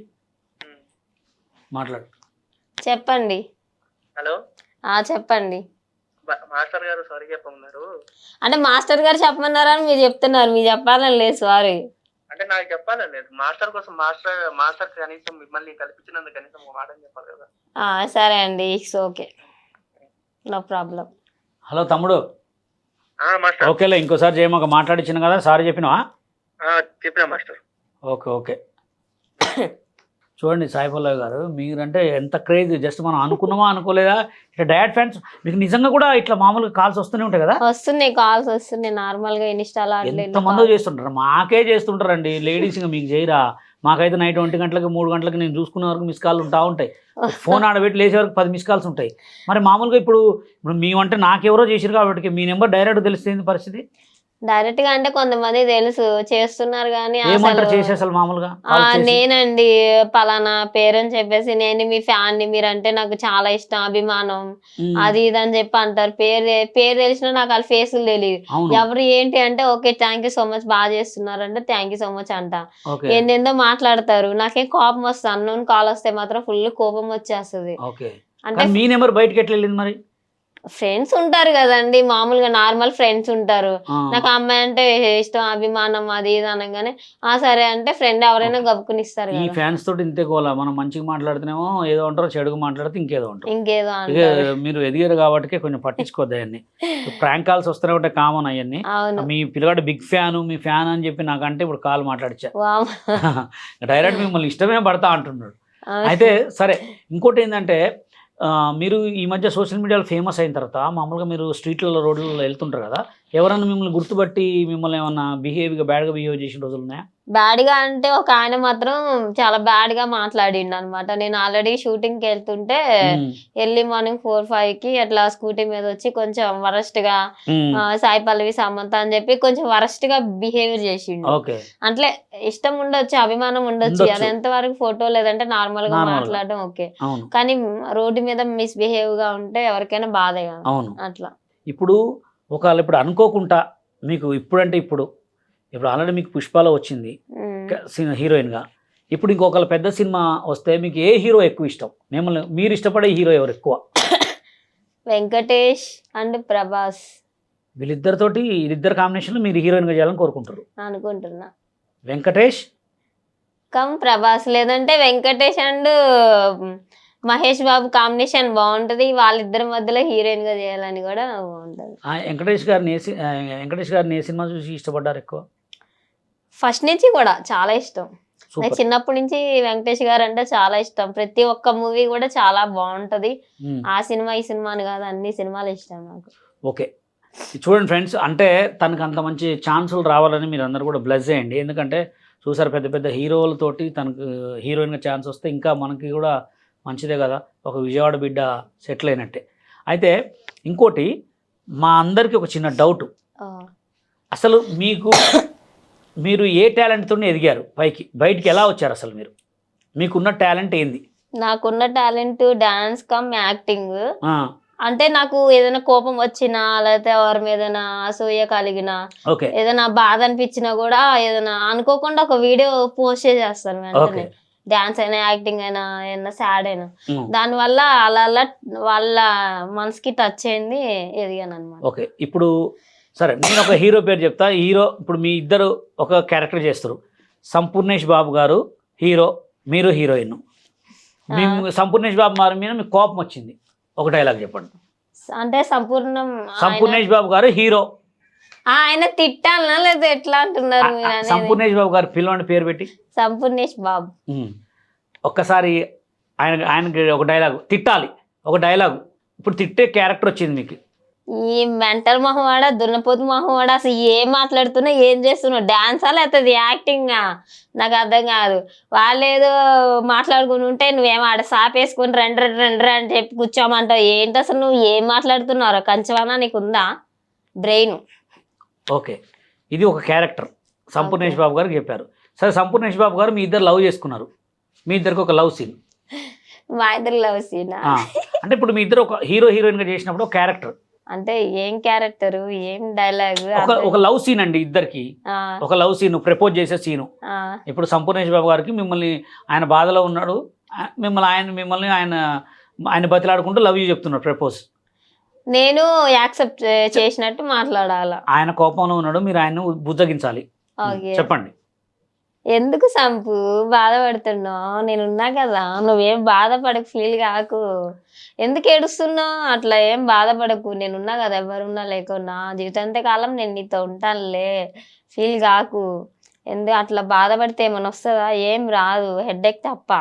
Speaker 1: మాట్లాడు.
Speaker 2: చెప్పండి.
Speaker 4: హలో
Speaker 2: చెప్పండి.
Speaker 4: మాస్టర్ గారు సారీ చెప్పమన్నారు.
Speaker 2: అంటే మాస్టర్ గారు చెప్పమన్నారని మీరు చెప్తున్నారు, మీరు చెప్పాలని లేదు సారీ.
Speaker 4: అంటే నాకు చెప్పాలని లేదు, మాస్టర్ కోసం మాస్టర్ కనీసం మిమ్మల్ని కల్పించినందుకు కనీసం ఒక మాట చెప్పాలి కదా.
Speaker 2: సరే అండి, it's okay, no problem.
Speaker 1: Hello తమ్ముడు,
Speaker 4: మాస్టర్.
Speaker 1: ఓకేలే, ఇంకోసారి చేయమాక, మాట్లాడిచ్చిన కదా, సారీ చెప్పినావా?
Speaker 4: చెప్పినా మాస్టర్.
Speaker 1: Okay okay. చూడండి సాయి పల్లవి గారు, మీరంటే ఎంత క్రేజ్, జస్ట్ మనం అనుకున్నామా అనుకోలేదా, ఇట్లా డైరెక్ట్ ఫ్యాన్స్ మీకు నిజంగా కూడా ఇట్లా మామూలుగా కాల్స్ వస్తూనే ఉంటాయి కదా?
Speaker 2: వస్తున్నాయి, కాల్స్ వస్తున్నాయి నార్మల్ గా, ఇన్స్టాలో
Speaker 1: ఎంతమందో చేస్తుంటారు, మాకే చేస్తుంటారండి లేడీస్, ఇంకా మీకు చేయరా? మాకైతే నైట్ 1 గంటలకి 3 గంటలకి నేను చూసుకునే వరకు మిస్ కాల్ ఉంటా ఉంటాయి, ఫోన్ ఆడబెట్టి లేచే వరకు 10 మిస్ కాల్స్ ఉంటాయి. మరి మామూలుగా ఇప్పుడు మేమంటే నాకెవరో చేసారు కాబట్టి మీ నెంబర్ డైరెక్ట్ తెలిస్తే పరిస్థితి?
Speaker 2: డైరెక్ట్ గా అంటే కొంతమంది తెలుసు చేస్తున్నారు కానీ
Speaker 1: ఏమంటారు చేసి అసలు మామూలుగా?
Speaker 2: నేనండి పలానా పేరు అని చెప్పేసి, నేను మీ ఫ్యాన్ ని, మీరంటే నాకు చాలా ఇష్టం, అభిమానం, అది ఇది అని చెప్పి అంటారు. పేరు తెలిసినా నాకు వాళ్ళ ఫేసులు తెలియదు, ఎవరు ఏంటి అంటే okay thank you so much, బాగా చేస్తున్నారు అంటే థ్యాంక్ యూ సో మచ్ అంట. ఏందేందో మాట్లాడతారు, నాకేం కోపం వస్తుంది, అన్నోన్ కాల్ వస్తే మాత్రం ఫుల్ కోపం వచ్చేస్తుంది.
Speaker 1: అంటే మీ నెంబర్ బయటకి ఎట్లా వెళ్ళింది మరి?
Speaker 2: ఫ్రెండ్స్ ఉంటారు కదండి, మామూలుగా నార్మల్ ఫ్రెండ్స్ ఉంటారు, నాకు అమ్మాయి అంటే ఇష్టం, అభిమానం, అది ఇది అనగానే సరే అంటే ఫ్రెండ్ ఎవరైనా గబుకుని ఇస్తారు.
Speaker 1: ఈ ఫ్యాన్స్ తోటి ఇంతే కోలా, మనం మంచిగా మాట్లాడుతున్నామో ఏదో అంటారో, చెడుగా మాట్లాడితే ఇంకేదో అంటారు. మీరు ఎదిగారు కాబట్టి కొంచెం పట్టించుకోద్దు అవన్నీ. ప్రాంక్ కాల్స్ వస్తూనే ఉంటాయి, కామన్ అవన్నీ. మీ పిల్లగాడు బిగ్ ఫ్యాన్, మీ ఫ్యాన్ అని చెప్పి నాకంటే ఇప్పుడు కాల్ మాట్లాడిచ్చా, డైరెక్ట్ మిమ్మల్ని ఇష్టమే పడతా అంటున్నాడు. అయితే సరే, ఇంకోటి ఏంటంటే మీరు ఈ మధ్య సోషల్ మీడియాలో ఫేమస్ అయిన తర్వాత మామూలుగా మీరు స్ట్రీట్లలో రోడ్లలో వెళ్తుంటారు కదా, ఎవరైనా మిమ్మల్ని గుర్తుపట్టి మిమ్మల్ని ఏమన్నా బ్యాడ్గా బిహేవ్ చేసిన రోజులు ఉన్నాయా?
Speaker 2: బ్యాడ్ గా అంటే ఒక ఆయన మాత్రం చాలా బ్యాడ్ గా మాట్లాడిండు అనమాట. నేను ఆల్రెడీ షూటింగ్ కి వెళ్తుంటే ఎర్లీ మార్నింగ్ 4-5 కి అట్లా స్కూటీ మీద వచ్చి కొంచెం వరస్ట్ గా సాయి పల్లవి సమంత అని చెప్పి కొంచెం వరస్ట్ గా బిహేవియర్ చేసిండు. అంటే ఇష్టం ఉండొచ్చు, అభిమానం ఉండొచ్చు, అది ఎంత వరకు ఫోటో లేదంటే నార్మల్ గా మాట్లాడడం ఓకే, కానీ రోడ్డు మీద మిస్బిహేవ్ గా ఉంటే ఎవరికైనా బాధే కదా. అట్లా
Speaker 1: ఇప్పుడు ఒకవేళ ఇప్పుడు అనుకోకుండా మీకు ఇప్పుడు ఆల్రెడీ మీకు పుష్పలో వచ్చింది హీరోయిన్ గా, ఇప్పుడు ఇంకొకళ్ళ పెద్ద సినిమా వస్తే మీకు ఏ హీరో ఎక్కువ ఇష్టం? మీరు ఇష్టపడే హీరో ఎవరు ఎక్కువ?
Speaker 2: వెంకటేష్ అండ్ ప్రభాస్.
Speaker 1: వీళ్ళిద్దరు కాంబినేషన్ లో మీరు హీరోయిన్ గా చేయాలని కోరుకుంటారు?
Speaker 2: అనుకుంటున్నా.
Speaker 1: వెంకటేష్
Speaker 2: కమ్ ప్రభాస్, లేదంటే వెంకటేష్ అండ్ మహేష్ బాబు కాంబినేషన్ బాగుంటది, వాళ్ళిద్దరి మధ్యలో హీరోయిన్ గా చేయాలని కూడా బాగుంటది.
Speaker 1: వెంకటేష్ గారిని ఏ సినిమా చూసి ఇష్టపడ్డారు ఎక్కువ?
Speaker 2: ఫస్ట్ నుంచి కూడా చాలా ఇష్టం, నాకు చిన్నప్పటి నుంచి వెంకటేష్ గారు అంటే చాలా ఇష్టం, ప్రతి ఒక్క మూవీ కూడా చాలా బాగుంటది. ఆ సినిమా ఈ సినిమా అని కాదు, అన్ని సినిమాలు ఇష్టం నాకు.
Speaker 1: ఓకే, చూడండి ఫ్రెండ్స్, అంటే తనకు అంత మంచి ఛాన్సులు రావాలని మీరు అందరూ కూడా బ్లెస్ చేయండి. ఎందుకంటే చూసారు పెద్ద పెద్ద హీరోలతోటి తనకు హీరోయిన్గా ఛాన్స్ వస్తే ఇంకా మనకి కూడా మంచిదే కదా, ఒక విజయవాడ బిడ్డ సెటిల్ అయినట్టే. అయితే ఇంకోటి మా అందరికీ ఒక చిన్న డౌట్, అసలు మీరు ఏ టాలెంట్తో ఎదిగారు బయటికి ఎలా వచ్చారు? అసలు మీకున్న టాలెంట్ ఏంది?
Speaker 2: నాకున్న టాలెంట్ డాన్స్ కమ్ యాక్టింగ్. అంటే నాకు ఏదైనా కోపం వచ్చినా, లేకపోతే ఎవరి మీద అసూయ కలిగినా, ఏదైనా బాధ అనిపించినా కూడా ఏదైనా అనుకోకుండా ఒక వీడియో పోస్ట్ చేసేస్తాను వెంటనే, డాన్స్ అయినా యాక్టింగ్ అయినా ఏదైనా సాడ్ అయినా, దానివల్ల అలా వాళ్ళ మనసుకి టచ్ అయింది, ఎదిగాను అనమాట.
Speaker 1: ఓకే, ఇప్పుడు సరే నేను ఒక హీరో పేరు చెప్తా. హీరో ఇప్పుడు మీ ఇద్దరు ఒక క్యారెక్టర్ చేస్తారు, సంపూర్ణేష్ బాబు గారు హీరో, మీరు హీరోయిన్. సంపూర్ణేష్ బాబు గారి మీద మీకు కోపం వచ్చింది, ఒక డైలాగ్ చెప్పండి.
Speaker 2: అంటే
Speaker 1: సంపూర్ణేష్ బాబు గారు హీరో,
Speaker 2: ఆయన తిట్టాలనా లేదా ఎట్లా అంటున్నారు?
Speaker 1: సంపూర్ణేష్ బాబు గారు పిల్లవాడి పేరు పెట్టి
Speaker 2: సంపూర్ణేష్ బాబు,
Speaker 1: ఒక్కసారి ఆయనకి ఒక డైలాగ్ తిట్టాలి, ఒక డైలాగ్. ఇప్పుడు తిట్టే క్యారెక్టర్ వచ్చింది మీకు,
Speaker 2: ఈ మెంటల్ మొహవాడ, దున్నపోతు మొహవాడ, అసలు ఏం మాట్లాడుతున్నా, ఏం చేస్తున్నావు, డాన్సా లేకపోతే యాక్టింగా, నాకు అర్థం కాదు. వాళ్ళు ఏదో మాట్లాడుకుని ఉంటే నువ్వేమో ఆడ సాపేసుకుని రండి అని చెప్పి కూర్చోమంటావు, ఏంటి అసలు నువ్వు ఏం మాట్లాడుతున్నావు? కంచవానా నీకు ఉందా బ్రెయిన్?
Speaker 1: ఓకే, ఇది ఒక క్యారెక్టర్ సంపూర్ణేష్ బాబు గారికి చెప్పారు. సరే, సంపూర్ణేష్ బాబు గారు మీ ఇద్దరు లవ్ చేసుకున్నారు, మీ ఇద్దరికి ఒక లవ్ సీన్.
Speaker 2: మా ఇద్దరు లవ్ సీన్
Speaker 1: అంటే ఇప్పుడు మీ ఇద్దరు ఒక హీరోయిన్ గా చేసినప్పుడు ఒక క్యారెక్టర్
Speaker 2: అంటే ఏం క్యారెక్టర్, ఏం డైలాగ్?
Speaker 1: ఒక లవ్ సీన్ అండి, ఇద్దరికి ఒక లవ్ సీన్, ప్రపోజ్ చేసే సీను. ఇప్పుడు సంపూర్ణేష్ బాబు గారికి మిమ్మల్ని, ఆయన బాధలో ఉన్నాడు, మిమ్మల్ని ఆయన బతిలాడుకుంటూ లవ్ యూ చెప్తున్నాడు, ప్రపోజ్.
Speaker 2: నేను యాక్సెప్ట్ చేసినట్టు మాట్లాడాల.
Speaker 1: ఆయన కోపంలో ఉన్నాడు, మీరు ఆయన్ను బుజ్జగించాలి.
Speaker 2: ఓకే.
Speaker 1: చెప్పండి.
Speaker 2: ఎందుకు సంపు బాధపడుతున్నావు? నేనున్నా కదా, నువ్వేం బాధపడకు, ఫీల్ కాకు. ఎందుకు ఏడుస్తున్నావు? అట్లా ఏం బాధపడకు, నేనున్నా కదా, ఎవరున్నా లేకున్నా జీవితాంత కాలం నేను నీతో ఉంటానులే, ఫీల్ కాకు. ఎందుకు అట్లా బాధపడితే ఏమైనా వస్తుందా? ఏం రాదు, హెడేక్ తప్ప.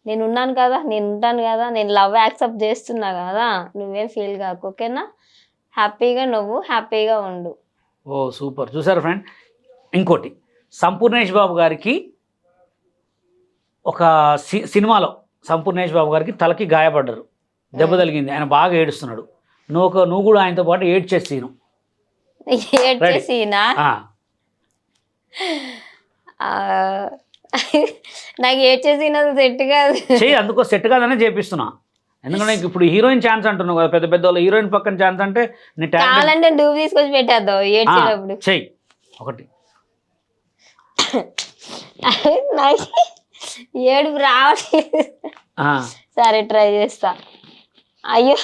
Speaker 2: నేను ఉన్నాను కదా, నేను ఉంటాను కదా, నేను లవ్ యాక్సెప్ట్ చేస్తున్నా కదా, నువ్వేం ఫీల్ కాకు, ఓకేనా? హ్యాపీగా నువ్వు హ్యాపీగా ఉండు.
Speaker 1: ఓ సూపర్. చూసారు ఫ్రెండ్. ఇంకోటి, సంపూర్ణేష్ బాబు గారికి ఒక సినిమాలో సంపూర్ణేష్ బాబు గారికి తలకి గాయపడ్డారు, దెబ్బ తగిలింది, ఆయన బాగా ఏడుస్తున్నాడు. నువ్వు కూడా ఆయనతో పాటు ఏడ్చేసి
Speaker 2: ఏడ్చేసినా? నాకు ఏడ్చేసిన సెట్ కాదు.
Speaker 1: చెయ్యి, అందుకో సెట్ కాదనే చేపిస్తున్నా. ఎందుకంటే ఇప్పుడు హీరోయిన్ ఛాన్స్ అంటున్నావు కదా, పెద్ద పెద్ద వాళ్ళు హీరోయిన్ పక్కన ఛాన్స్ అంటే నీ
Speaker 2: కావాలంటే డూబ్ తీసుకొచ్చి పెట్టేద్దాం ఏడ్చేటప్పుడు.
Speaker 1: చెయ్యి ఒకటి.
Speaker 2: నాకు ఏడుపు రావట్లేదు. సరే ట్రై చేస్తా. అయ్యో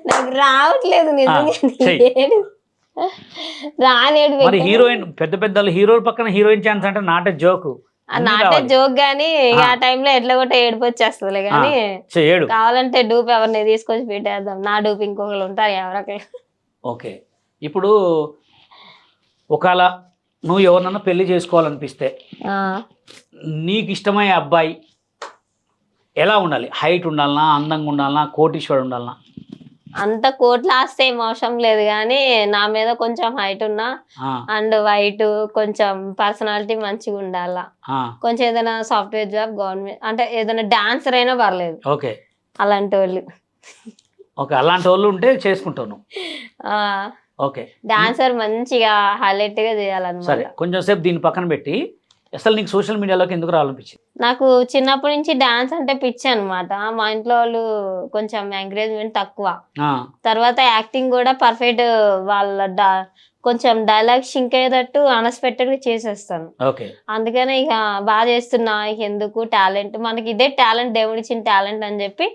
Speaker 2: నాకు రావట్లేదు నిజంగా. రానేడు.
Speaker 1: మరి హీరోయిన్ పెద్ద పెద్ద హీరోల పక్కన హీరోయిన్ ఛాన్స్ అంటే నాటే జోకు,
Speaker 2: నాటే జోక్ గానీ ఆ టైంలో ఎట్లా కొట్ట ఏడుపు వచ్చేస్తుంది. కానీ కావాలంటే డూప్ ఎవరిని తీసుకొచ్చి పెట్టేద్దాం. నా డూప్ ఇంకొకరు ఉంటారు ఎవరొకరు.
Speaker 1: ఓకే. ఇప్పుడు ఒకవేళ నువ్వు ఎవరినన్నా పెళ్లి చేసుకోవాలనిపిస్తే నీకు ఇష్టమయ్యే అబ్బాయి ఎలా ఉండాలి? హైట్ ఉండాలనా, అందంగా ఉండాలనా, కోటీశ్వరుడు ఉండాలనా?
Speaker 2: అంత కోట్ల ఆస్తి ఏం అవసరం లేదు, కానీ నా మీద కొంచెం హైట్ ఉన్నా అండ్ వైట్, కొంచెం పర్సనాలిటీ మంచిగా ఉండాలా, కొంచెం ఏదైనా సాఫ్ట్వేర్ జాబ్, గవర్నమెంట్ అంటే ఏదైనా డాన్సర్ అయినా పర్లేదు.
Speaker 1: ఓకే.
Speaker 2: అలాంటి వాళ్ళు.
Speaker 1: ఓకే, అలాంటి వాళ్ళు ఉంటే చేసుకుంటావు నువ్వు. ఓకే.
Speaker 2: డాన్సర్ మంచిగా హైలైట్ గా చేయాలన్నమాట.
Speaker 1: సరే, కొంచెం సేపు దీన్ని పక్కన పెట్టి అసలు నీకు సోషల్ మీడియాలోకి ఎందుకు రావాలనిపించింది?
Speaker 2: నాకు చిన్నప్పటి నుంచి డాన్స్ అంటే పిచ్చి అనమాట. మా ఇంట్లో వాళ్ళు కొంచెం ఎంకరేజ్మెంట్ తక్కువ. తర్వాత యాక్టింగ్ కూడా పర్ఫెక్ట్, వాళ్ళ కొంచెం డైలాగ్ షింక్ అయ్యేటట్టు అన్ఎక్స్పెక్టెడ్ గా చేసేస్తాను. అందుకనే ఇక బాగా చేస్తున్నా, ఇక ఎందుకు టాలెంట్, మనకి ఇదే టాలెంట్, దేవుడిచ్చిన టాలెంట్ అని చెప్పి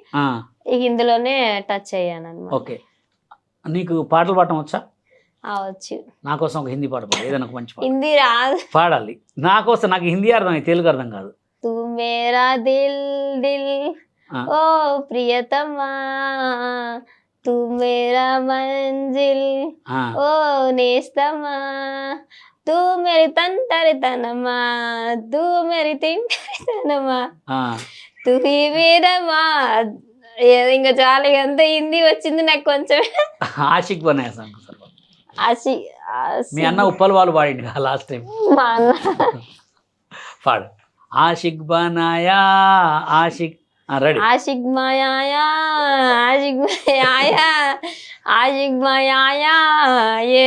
Speaker 2: ఇక ఇందులోనే టచ్ అయ్యాను అనమాట.
Speaker 1: ఓకే. నీకు పాటలు పాడటం వచ్చా?
Speaker 2: వచ్చు.
Speaker 1: నా కోసం ఒక హిందీ పాట పాడు, ఏదైనా ఒక మంచి పాట.
Speaker 2: హిందీ రాదు.
Speaker 1: పాడాలి నా కోసం. నాకు హిందీ అర్థం, తెలుగు అర్థం కాదు.
Speaker 2: తూ మేరా దిల్ దిల్ ఓ ప్రియతమా, తూ మేరా మంజిల్ ఓ నేస్తమా, తూ మేరీ తంటరితనమా, తూ మేరీ తింటరితనమా, తూ హీ మేరమా. ఇంకా చాలా, అంత హిందీ వచ్చింది నాకు కొంచెం.
Speaker 1: Ashiq బనాయా song sir. మీ అన్న ఉప్పల్ వాళ్ళు పాడింది లాస్ట్ టైం.
Speaker 2: మా అన్న
Speaker 1: పాడు. ఆషిక్ బనాయా ఆషిక్. రెడీ.
Speaker 2: ఆషిక్ మాయా ఆషిక్ మాయా ఆషిక్ మాయా ఏ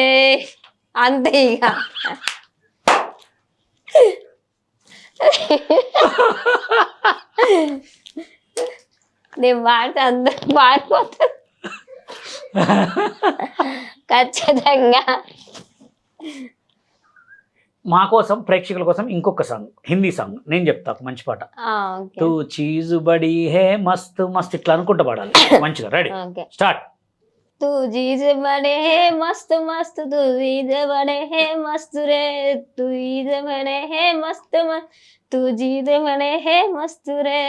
Speaker 2: అంతే ఇక. నేను పాడితే అందరూ పాడిపోతారు ఖచ్చితంగా.
Speaker 1: మా కోసం, ప్రేక్షకుల కోసం ఇంకొక సాంగ్, హిందీ సాంగ్ నేను చెప్తా, మంచి పాట. తూ చీజు బడి హే మస్తు మస్తు, ఇట్లా అనుకుంటా పాడాలి మంచిగా. Ready, start.
Speaker 2: तू चीज बड़े है मस्त मस्त, तू चीज बड़े है मस्त रे, तू चीज बड़े है मस्त मस्त, तू चीज बड़े है मस्त रे,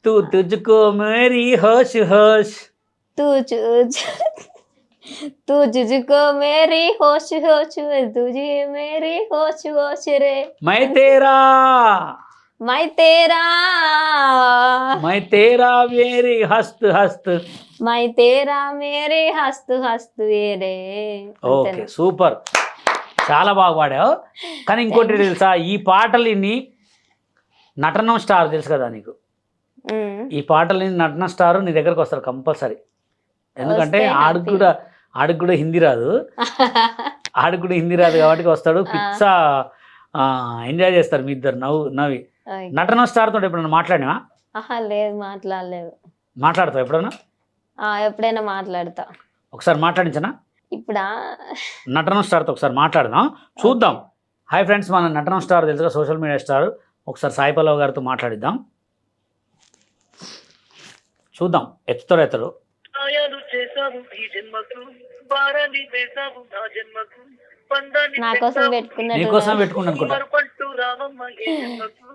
Speaker 1: तू तुझको मेरी होश होश,
Speaker 2: तू तुझको मेरी होश होश, तुझे मेरी होश होश रे,
Speaker 1: मैं तेरा
Speaker 2: मैं तेरा
Speaker 1: मेरी हस्त हस्त,
Speaker 2: मैं तेरा मेरे हस्त हस्त रे.
Speaker 1: ఓకే, సూపర్, చాలా బాగా పాడావు. కానీ ఇంకోటి తెలుసా, ఈ పాటలని నటనం స్టార్ తెలుసు కదా నీకు, ఈ పాటలని నటన స్టార్ నీ దగ్గరకు వస్తారు కంపల్సరీ. ఎందుకంటే ఆడికి కూడా హిందీ రాదు, కాబట్టి వస్తాడు. పిచ్చా ఎంజాయ్ చేస్తారు మీ ఇద్దరు నవ్వి. నటన స్టార్ తోటి ఎప్పుడైనా మాట్లాడినా?
Speaker 2: లేదు, మాట్లాడలేదు.
Speaker 1: మాట్లాడతావు ఎప్పుడైనా?
Speaker 2: ఎప్పుడైనా మాట్లాడతా.
Speaker 1: ఒకసారి మాట్లాడించనా?
Speaker 2: ఇప్పుడా?
Speaker 1: నటన స్టార్తో ఒకసారి మాట్లాడదాం, చూద్దాం. హాయ్ ఫ్రెండ్స్, మన నటన స్టార్ తెలుసుగా, సోషల్ మీడియా స్టార్. ఒకసారి సాయి పల్లవి గారితో మాట్లాడిద్దాం. చూద్దాం ఎత్తుతాడు ఎత్తడు.
Speaker 5: గాయాలు చేసావు ఈ జన్మకు, భారాన్ని వేసావు నా జన్మకు, పందాన్ని
Speaker 2: నా కోసం పెట్టుకున్నట్టు
Speaker 1: నీకోసం పెట్టుకుంటా అనుకుంటా.
Speaker 5: మరపట్టు రావమ్మ ఏ జన్మకు,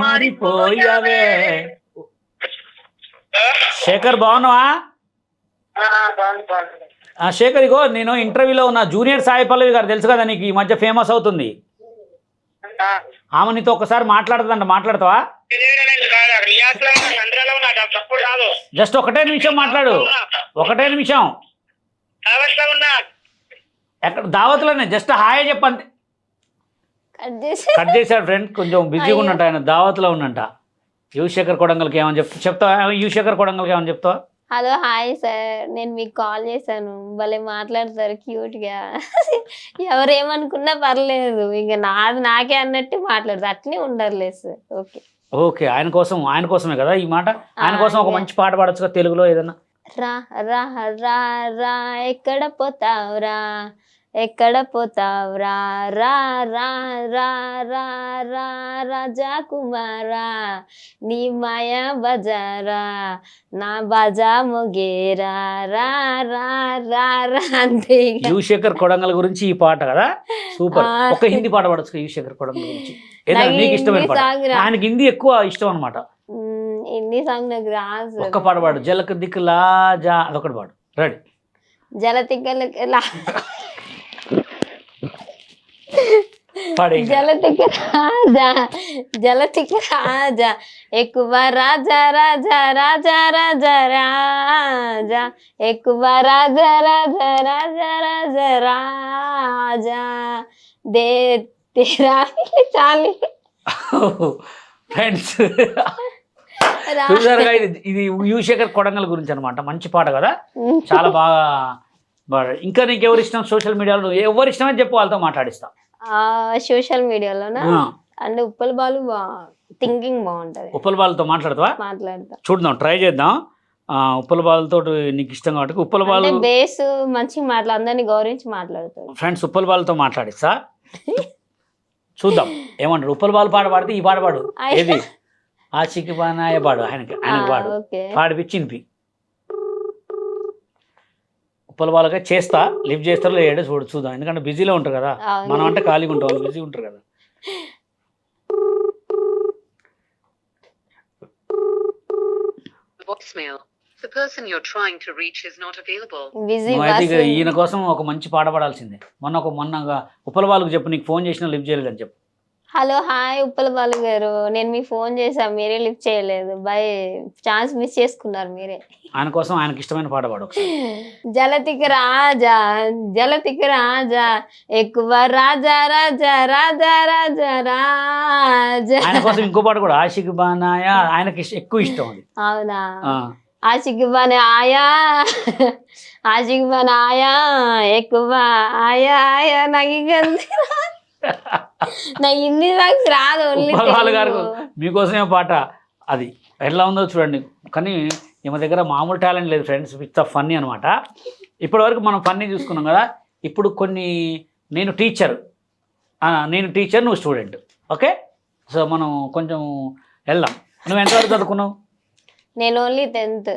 Speaker 1: మారిపోయావే. శేఖర్ బాగున్నావా? శేఖర్ ఇగో నేను ఇంటర్వ్యూలో ఉన్న జూనియర్ సాయి పల్లవి గారు తెలుసు కదా నీకు, ఈ మధ్య ఫేమస్ అవుతుంది. ఆమె నీతో ఒకసారి మాట్లాడుతుందంట, మాట్లాడతావా? జస్ట్ ఒకటే నిమిషం మాట్లాడు, ఒకటే నిమిషం. ఎక్కడ దావత్లోనే జస్ట్ హాయ్ చెప్పంతే.
Speaker 2: కట్ చేసి
Speaker 1: కట్ చేశాడు ఫ్రెండ్, కొంచెం బిజీగా ఉన్నట్ట ఆయన, దావత్లో ఉన్నంట. యువశేఖర్ కొడంగల్కి ఏమని చెప్తావా? యువశేఖర్ కొడంగల్కి ఏమని చెప్తావా?
Speaker 2: హలో హాయ్ సార్, నేను మీకు కాల్ చేశాను, భలే మాట్లాడతారు క్యూట్గా. ఎవరేమనుకున్నా పర్లేదు, ఇంకా నాది నాకే అన్నట్టు మాట్లాడతారు, అట్నే ఉండర్లేదు సార్. ఓకే
Speaker 1: ఓకే, ఆయన కోసమే కదా ఈ మాట. ఆయన కోసం ఒక మంచి పాట పాడొచ్చు తెలుగులో ఏదన్నా.
Speaker 2: రా రా రా రా ఎక్కడ పోతావురా, ఎక్కడ పోతావురా, రా రా రా రా రా రాజా కుమారా, నీ మాయా బజారా, నా బాజా మొగేరా, రా రా రా రా అంతే.
Speaker 1: యువశేఖర్ కొడంగల్ గురించి ఈ పాట కదా, సూపర్. ఒక హిందీ పాట పాడొచ్చు యువశేఖర్ కొడంగల్ గురించి, ఏదైనా నీకు ఇష్టమైన పాట. ఆయనకి హిందీ ఎక్కువ ఇష్టం అనమాట.
Speaker 2: హిందీ సాంగ్ నాకు రాదు.
Speaker 1: ఒక్క పాట పాడు, జలక్ దిక్లా జా, అదొకటి పాడు. రెడీ?
Speaker 2: జలతిక్కల
Speaker 1: పాడే.
Speaker 2: జలతిక రాజా, జలతిక రాజా, ఎక్కువ రాజా రాజా రాజా రాజా రాజా, ఎక్కువ రాజా రాజా రాజా రాజా రాజా, దే తేరా చాలి.
Speaker 1: ఫ్రెండ్స్ చూసారుగా, ఇది యువశేఖర్ కొడంగల్ గురించి అనమాట. మంచి పాట కదా, చాలా బాగా. ఇంకా నీకు ఎవరు ఇష్టం సోషల్ మీడియాలో? ఎవరు ఇష్టమని చెప్పు, వాళ్ళతో మాట్లాడిస్తా.
Speaker 2: సోషల్ మీడియాలోనా అంటే ఉప్పల్ బాలు థింకింగ్ బాగుంటది.
Speaker 1: ఉప్పల్ బాలుతో మాట్లాడతావా?
Speaker 2: మాట్లాడతా,
Speaker 1: చూద్దాం, ట్రై చేద్దాం. ఉప్పల్ బాలుతో నీకు ఇష్టం కాబట్టి ఉప్పల్ బాలు
Speaker 2: బేస్ మంచిగా అందరినీ గౌరవించి మాట్లాడతాడు.
Speaker 1: ఫ్రెండ్స్ ఉప్పల్ బాలుతో మాట్లాడిస్తా, చూద్దాం ఏమంటారు. ఉప్పల్ బాలు పాట పాడితే ఈ పాట పాడు, ఏది ఆచికి బానాయ పాడు, ఆయనకి పాడు, పాడిపించి ఉప్పల్ బాలుగా చేస్తా. లిఫ్ట్ చేస్తారో లేడో చూద్దాం, ఎందుకంటే బిజీలో ఉంటారు కదా, మనం అంటే ఖాళీగా ఉంటాం, వాళ్ళు బిజీ ఉంటారు కదా. ఈయన కోసం ఒక మంచి పాట పాడాల్సిందే. మొన్న ఉప్పల్ బాలుకు చెప్పు, నీకు ఫోన్ చేసినా లిఫ్ట్ చేయలేదని చెప్పు.
Speaker 2: హలో హాయ్ ఉప్పల్ బాలు గారు, నేను మీకు ఫోన్ చేశాను, మీరే లిఫ్ట్ చేయలేదు. బై ఛాన్స్ మిస్ చేసుకున్నారు మీరే.
Speaker 1: ఆయన కోసం ఆయనకి ఇష్టమైన పాట పాడు.
Speaker 2: జలతిక రాజా, జలతిక రాజా, ఎక్కువ రాజా రాజా రాజా రాజా రాజా.
Speaker 1: ఆయన కోసం ఇంకో పాట కూడా, ఆషిక్ బానాయ, ఆయనకి ఎక్కువ ఇష్టం అది.
Speaker 2: అవునా? ఆషిక్ బానాయా, ఆషిక్ బానాయా, ఎక్కువ ఆయా ఆయా, నాకు హిందీ సాంగ్స్ రాదు.
Speaker 1: ఉప్పల్ గారు మీకోసమే పాట, అది ఎట్లా ఉందో చూడండి. కానీ ఈమె దగ్గర మామూలు టాలెంట్ లేదు ఫ్రెండ్స్, విత్ ఫన్నీ అనమాట. ఇప్పటి వరకు మనం ఫన్నీ చూసుకున్నాం కదా, ఇప్పుడు కొన్ని నేను టీచర్, నువ్వు స్టూడెంట్. ఓకే, సో మనం కొంచెం వెళ్దాం. నువ్వు ఎంతవరకు చదువుకున్నావు?
Speaker 2: నేను ఓన్లీ 10th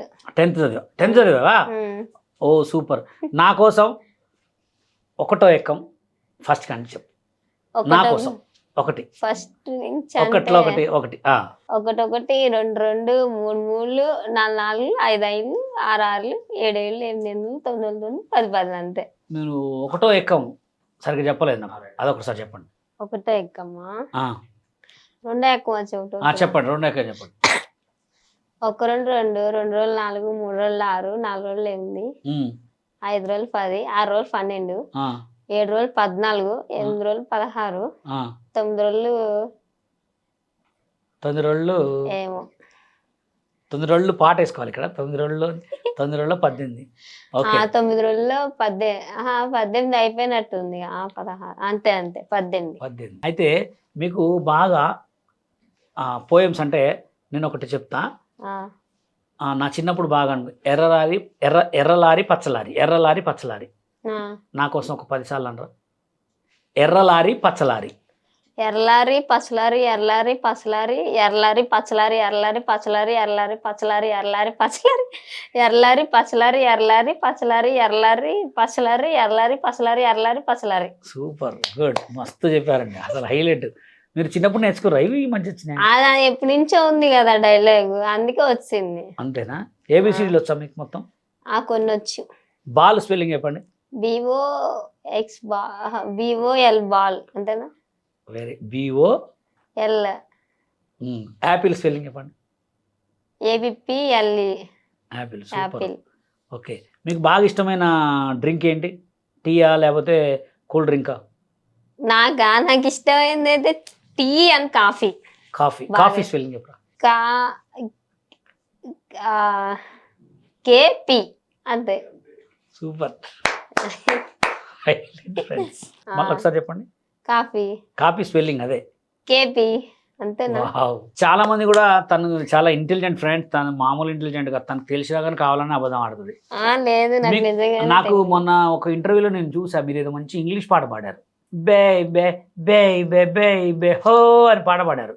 Speaker 1: చదివావా? ఓ సూపర్. నా కోసం ఒకటో ఎక్కం ఫస్ట్ కానీ చెప్పు, నా కోసం ఒకటి.
Speaker 2: ఫస్ట్ నుంచి
Speaker 1: ఒకటిలో ఒకటి ఒకటి
Speaker 2: ఒకటి 2 2 3 3 4 4 5 5 6 6 7 7 8 8 9 9 10 10 అంతే.
Speaker 1: మీరు ఒకటో ఎక్కం సరిగ్గా చెప్పలేదు నాకు, అదొకసారి చెప్పండి.
Speaker 2: ఒకటో ఎక్కమ్మా, రెండో ఎక్కం వచ్చి ఒకటో
Speaker 1: చెప్పండి. రెండో ఎక్కం చెప్పండి.
Speaker 2: 1 2 2 2 రోజులు 4 3 రోజులు 6 4 రోజులు 8 5 రోజులు 10 6 రోజులు 12 7 రోజులు 14 8 రోజులు 16 9 రోజులు ఏమో
Speaker 1: 9 రోజులు పాట వేసుకోవాలి ఇక్కడ. 9 రోజుల్లో 18. ఓకే,
Speaker 2: 9 రోజుల్లో 18 అయిపోయినట్టుంది. 16 అంతే 18.
Speaker 1: అయితే మీకు బాగా పోయమ్స్ అంటే నేను ఒకటి చెప్తా. నా చిన్నప్పుడు బాగా ఎర్రలారి పచ్చలారి నా కోసం ఒక 10 సార్లు అనరా. ఎర్రలారి పచ్చలారి.
Speaker 2: ఎర్లారి పచ్చలారి ఎర్లారి పచ్చలారి ఎర్లారి పచ్చలారి ఎర్లారి పచ్చలారి ఎర్లారి పచ్చలారి ఎర్లారి పచ్చలారి ఎర్లారి పచ్చలారి ఎర్లారి పచ్చలారి ఎర్లారి పచ్చలారి ఎర్లారి పచ్చలారి ఎర్లారి పచ్చలారి.
Speaker 1: సూపర్ గుడ్, మస్తు చెప్పారండి, అసలు హైలైట్. మీరు చిన్నప్పుడు నేర్చుకున్నారు ఇవి మంచి వచ్చినాయి?
Speaker 2: అది ఎప్పటి నుంచో ఉంది కదా డైలాగ్, అందుకే వచ్చింది.
Speaker 1: అంతేనా? ఏబిసిడీలు వచ్చా మీకు మొత్తం?
Speaker 2: కొన్ని వచ్చు.
Speaker 1: బాల్ స్పెల్లింగ్ చెప్పండి.
Speaker 2: BOL బాల్ అంతేనా?
Speaker 1: Very BO.
Speaker 2: L.
Speaker 1: Apple spelling చెప్పండి.
Speaker 2: APPLE.
Speaker 1: యాపిల్.
Speaker 2: యాపిల్.
Speaker 1: ఓకే, మీకు బాగా ఇష్టమైన డ్రింక్ ఏంటి? టీయా లేకపోతే కూల్ డ్రింకా?
Speaker 2: నాకు ఇష్టమైంది అయితే టీ అండ్ కాఫీ.
Speaker 1: కాఫీ.
Speaker 2: బాగా.
Speaker 1: కాఫీ స్పెల్లింగ్ చెప్పరా?
Speaker 2: KP అంతే.
Speaker 1: సూపర్. ఫ్రెండ్స్ మళ్ళీ ఒకసారి చెప్పండి.
Speaker 2: కాఫీ.
Speaker 1: కాఫీ స్పెల్లింగ్ అదే
Speaker 2: KP అంతేనా?
Speaker 1: వావ్. చాలా మంది కూడా తను చాలా ఇంటెలిజెంట్ ఫ్రెండ్స్, తను మామూలు ఇంటెలిజెంట్ గా తనకు తెలిసినా కానీ కావాలని అబద్ధం ఆడుతుంది.
Speaker 2: లేదు నాకు
Speaker 1: మీకు-
Speaker 2: నిజంగా
Speaker 1: నాకు మొన్న ఒక ఇంటర్వ్యూలో నేను చూసా, మీరు ఏదో మంచి ఇంగ్లీష్ పాట పాడారు. బే బే బే బే బే బే హో అని పాట పాడారు.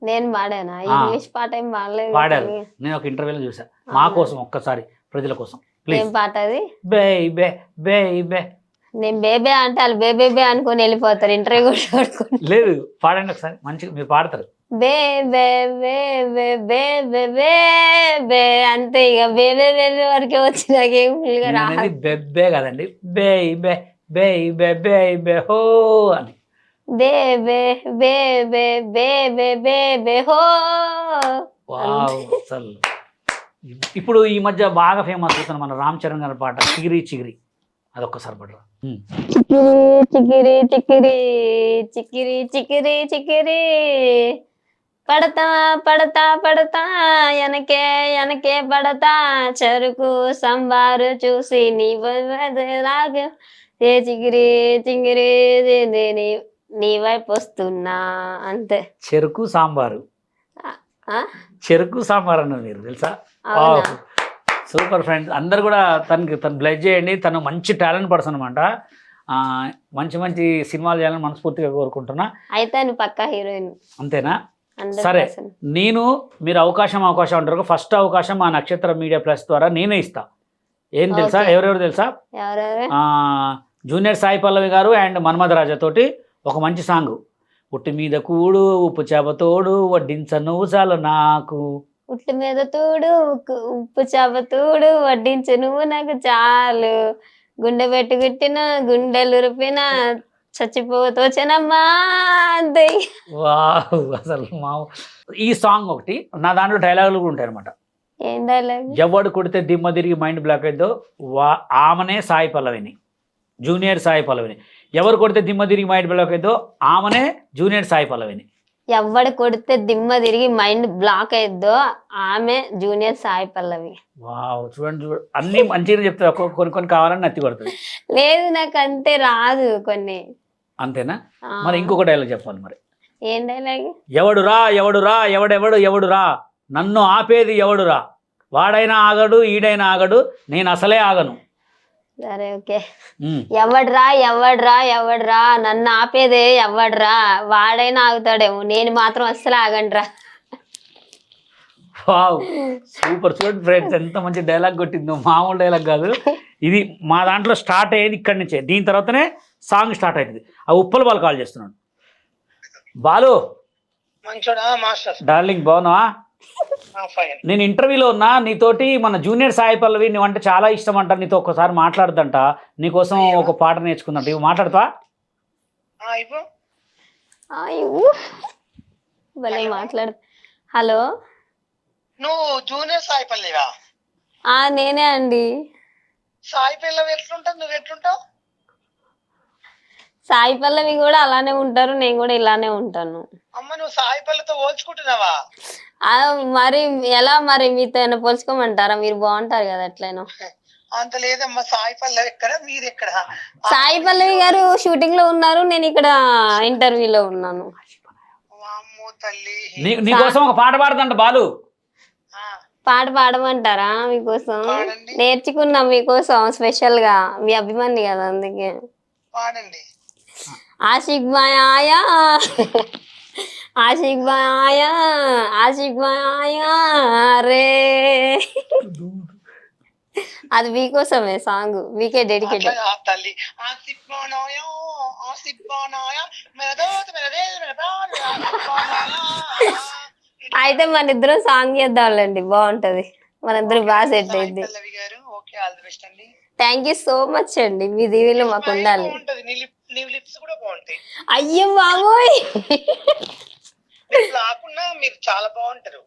Speaker 2: నేను పాడానా? ఇంగ్లీష్ పాట ఏం పాడలేదు.
Speaker 1: పాడారు.
Speaker 2: కానీ
Speaker 1: నేను ఒక ఇంటర్వ్యూలో చూసా. మా కోసం ఒక్కసారి ప్రజల కోసం ప్లీజ్.
Speaker 2: ఏం పాట అది?
Speaker 1: బే బే బే బే.
Speaker 2: నేను బేబే అంటే వాళ్ళు బేబే అనుకొని వెళ్ళిపోతారు ఇంటర్వ్యూ కూడా కొట్టుకొని.
Speaker 1: లేదు, పాడండి ఒకసారి, మంచిగా మీరు పాడతారు.
Speaker 2: బే బే బే బే బే బే బే బే అంతే, ఇక బేబే బేబే వరకే వచ్చి నాకేం ఫుల్గా
Speaker 1: నేను
Speaker 2: రాదు.
Speaker 1: అనేది బెబ్బే కదండి, బే బే బే బే బే బే హో అని.
Speaker 2: బే బే బే బే బే బే బే బే హో.
Speaker 1: వావ్, అసలు ఇప్పుడు ఈ మధ్య బాగా ఫేమస్ అవుతున్న మన రామ్ చరణ్ గారి పాట చిగిరి చిగిరి, అదొక్కసారి పడరా.
Speaker 2: చికిరి చికిరి చికిరి చికిరి చికిరి పడతా పడతా పడతా ఎనకే ఎనకే పడతా చెరుకు సంబారు చూసి నీ రాగు ఏ చిగిరి చిగిరి నీ వైపు వస్తున్నా అంతే.
Speaker 1: చెరుకు సాంబారు.
Speaker 2: ఆ?
Speaker 1: చెరుకు సాంబార్ అన్నది మీరు తెలుసా?
Speaker 2: అవునా?
Speaker 1: సూపర్ ఫ్రెండ్స్, అందరు కూడా తను బ్లెస్ చేయండి. తను మంచి టాలెంట్ పర్సన్ అనమాట. మంచి మంచి సినిమాలు చేయాలని మనస్ఫూర్తిగా కోరుకుంటున్నా.
Speaker 2: అయితే నువ్వు పక్కా హీరోయిన్.
Speaker 1: అంతేనా?
Speaker 2: 100%.
Speaker 1: సరే, మీరు అవకాశం అంటారు. ఫస్ట్ అవకాశం మా నక్షత్ర మీడియా ప్లస్ ద్వారా నేనే ఇస్తా. ఏం తెలుసా?
Speaker 2: Okay.
Speaker 1: ఎవరెవరు తెలుసా?
Speaker 2: ఎవరెవరు?
Speaker 1: జూనియర్ సాయి పల్లవి గారు అండ్ మన్మథ రాజా తోటి ఒక మంచి సాంగ్. ఉట్టి మీద కూడు ఉప్పు చేపతోడు వడ్డించను చాలు నాకు.
Speaker 2: ఉట్టు మీద తోడు ఉప్పు చేప తోడు వడ్డించు నువ్వు నాకు చాలు. గుండె పెట్టి గుట్టిన గుండెలు రుపిన చచ్చిపోతోచనమ్మా అంతే.
Speaker 1: వావ్, అసలు ఈ సాంగ్ ఒకటి నా దాంట్లో డైలాగులు కూడా ఉంటాయి అనమాట.
Speaker 2: ఏం డైలాగ్?
Speaker 1: ఎవడు కొడితే దిమ్మ తిరిగి మైండ్ బ్లాక్ అయిందో ఆమెనే సాయి పల్లవిని, జూనియర్ సాయి పల్లవిని. ఎవరు కొడితే దిమ్మ తిరిగి మైండ్ బ్లాక్ అయిందో ఆమెనే జూనియర్ సాయి పల్లవిని.
Speaker 2: ఎవడు కొడితే దిమ్మ తిరిగి మైండ్ బ్లాక్ అయిద్దో ఆమె జూనియర్ సాయి పల్లవి.
Speaker 1: వావ్, చూడండి అన్ని మంచిగా చెప్తారు. కొన్ని కొన్ని కావాలని నత్తి కొడుతుంది.
Speaker 2: లేదు నాకు అంతే రాదు కొన్ని.
Speaker 1: అంతేనా? మరి ఇంకొక డైలాగ్ చెప్పాలి మరి.
Speaker 2: ఏం డైలాగ్?
Speaker 1: ఎవడురా ఎవడురా ఎవడురా నన్ను ఆపేది ఎవడురా, వాడైనా ఆగడు ఈడైనా ఆగడు నేను అసలే ఆగను.
Speaker 2: సరే ఓకే. ఎవడ్రా నన్ను ఆపేదే ఎవడ్రా, వాడైనా ఆగుతాడేమో నేను మాత్రం అస్సలు ఆగండ్రా.
Speaker 1: Wow, super. చూడండి ఫ్రెండ్స్, ఎంత మంచి డైలాగ్ కొట్టిందో, మామూలు డైలాగ్ కాదు ఇది. మా దాంట్లో స్టార్ట్ అయ్యేది ఇక్కడి నుంచే, దీని తర్వాతనే సాంగ్ స్టార్ట్ అవుతుంది. ఆ ఉప్పల బాలు కాల్ చేస్తున్నాడు. బాలు
Speaker 4: మంచోడా మాస్టర్?
Speaker 1: డార్లింగ్ బాగున్నావా? నేను ఇంటర్వ్యూలో ఉన్నా నీతోటి. మన జూనియర్ సాయి పల్లవి నువ్వంటే చాలా ఇష్టం అంట, నీతో ఒక్కసారి మాట్లాడదంట. నీకోసం ఒక పాట నేర్చుకుందంట, ఇవి మాట్లాడతా?
Speaker 2: భలే మాట్లాడు. హలో,
Speaker 5: నువ్వు జూనియర్ సాయి పల్లవివా?
Speaker 2: నేనే అండి.
Speaker 5: సాయి పల్లవి ఎట్లుంటావు, నువ్వు ఎట్లుంటావు?
Speaker 2: సాయి పల్లవి కూడా అలానే ఉంటారు, నేను కూడా ఇలానే ఉంటాను.
Speaker 5: అమ్మ నువ్వు సాయి పల్లవితో పోల్చుకుంటున్నావా?
Speaker 2: మరి ఎలా, మరి మీతో ఏమైనా పోల్చుకోమంటారా? మీరు బాగుంటారు కదా అట్లయినా.
Speaker 5: అంత లేదమ్మా, సాయి పల్లవి ఎక్కడ, మీరు ఎక్కడ?
Speaker 2: సాయి పల్లవి గారు షూటింగ్ లో ఉన్నారు, నేను ఇక్కడ ఇంటర్వ్యూలో ఉన్నాను.
Speaker 5: అమ్మో తల్లి.
Speaker 1: నీకోసం ఒక పాట పాడుతుంట బాలు.
Speaker 2: పాట పాడమంటారా? మీకోసం
Speaker 5: పాడండి.
Speaker 2: నేర్చుకున్నాం మీకోసం స్పెషల్ గా, మీ అభిమాని కదా అందుకే.
Speaker 5: పాడండి.
Speaker 2: आशिक भाई आया आशिक भाई आया आशिक भाई आया रे అది మీకోసమే సాంగ్ మీకే డెడికేట్
Speaker 5: అట్లా కాదు తల్లి ఆసిఫ్ బానాయా ఆసిఫ్ బానాయా మేరా దోస్త్ మేరా దేశ్ మేరా ప్రాణ్ ఆసిఫ్ బానాయా.
Speaker 2: అయితే మన ఇద్దరం సాంగ్ చేద్దాంలేండి బాగుంటది మన ఇద్దరు బాగా సెట్ అయింది
Speaker 5: పల్లవి గారు ఓకే ఆల్ ది బెస్ట్ అండి.
Speaker 2: థ్యాంక్ యూ సో మచ్ అండి మీ దీవెనలు మాకు ఉండాలి
Speaker 5: బాగుంటది నీ లిప్స్ కూడా బాగుంటాయి.
Speaker 2: అయ్యో బాబోయ్
Speaker 5: రాకున్నా మీరు చాలా బాగుంటారు.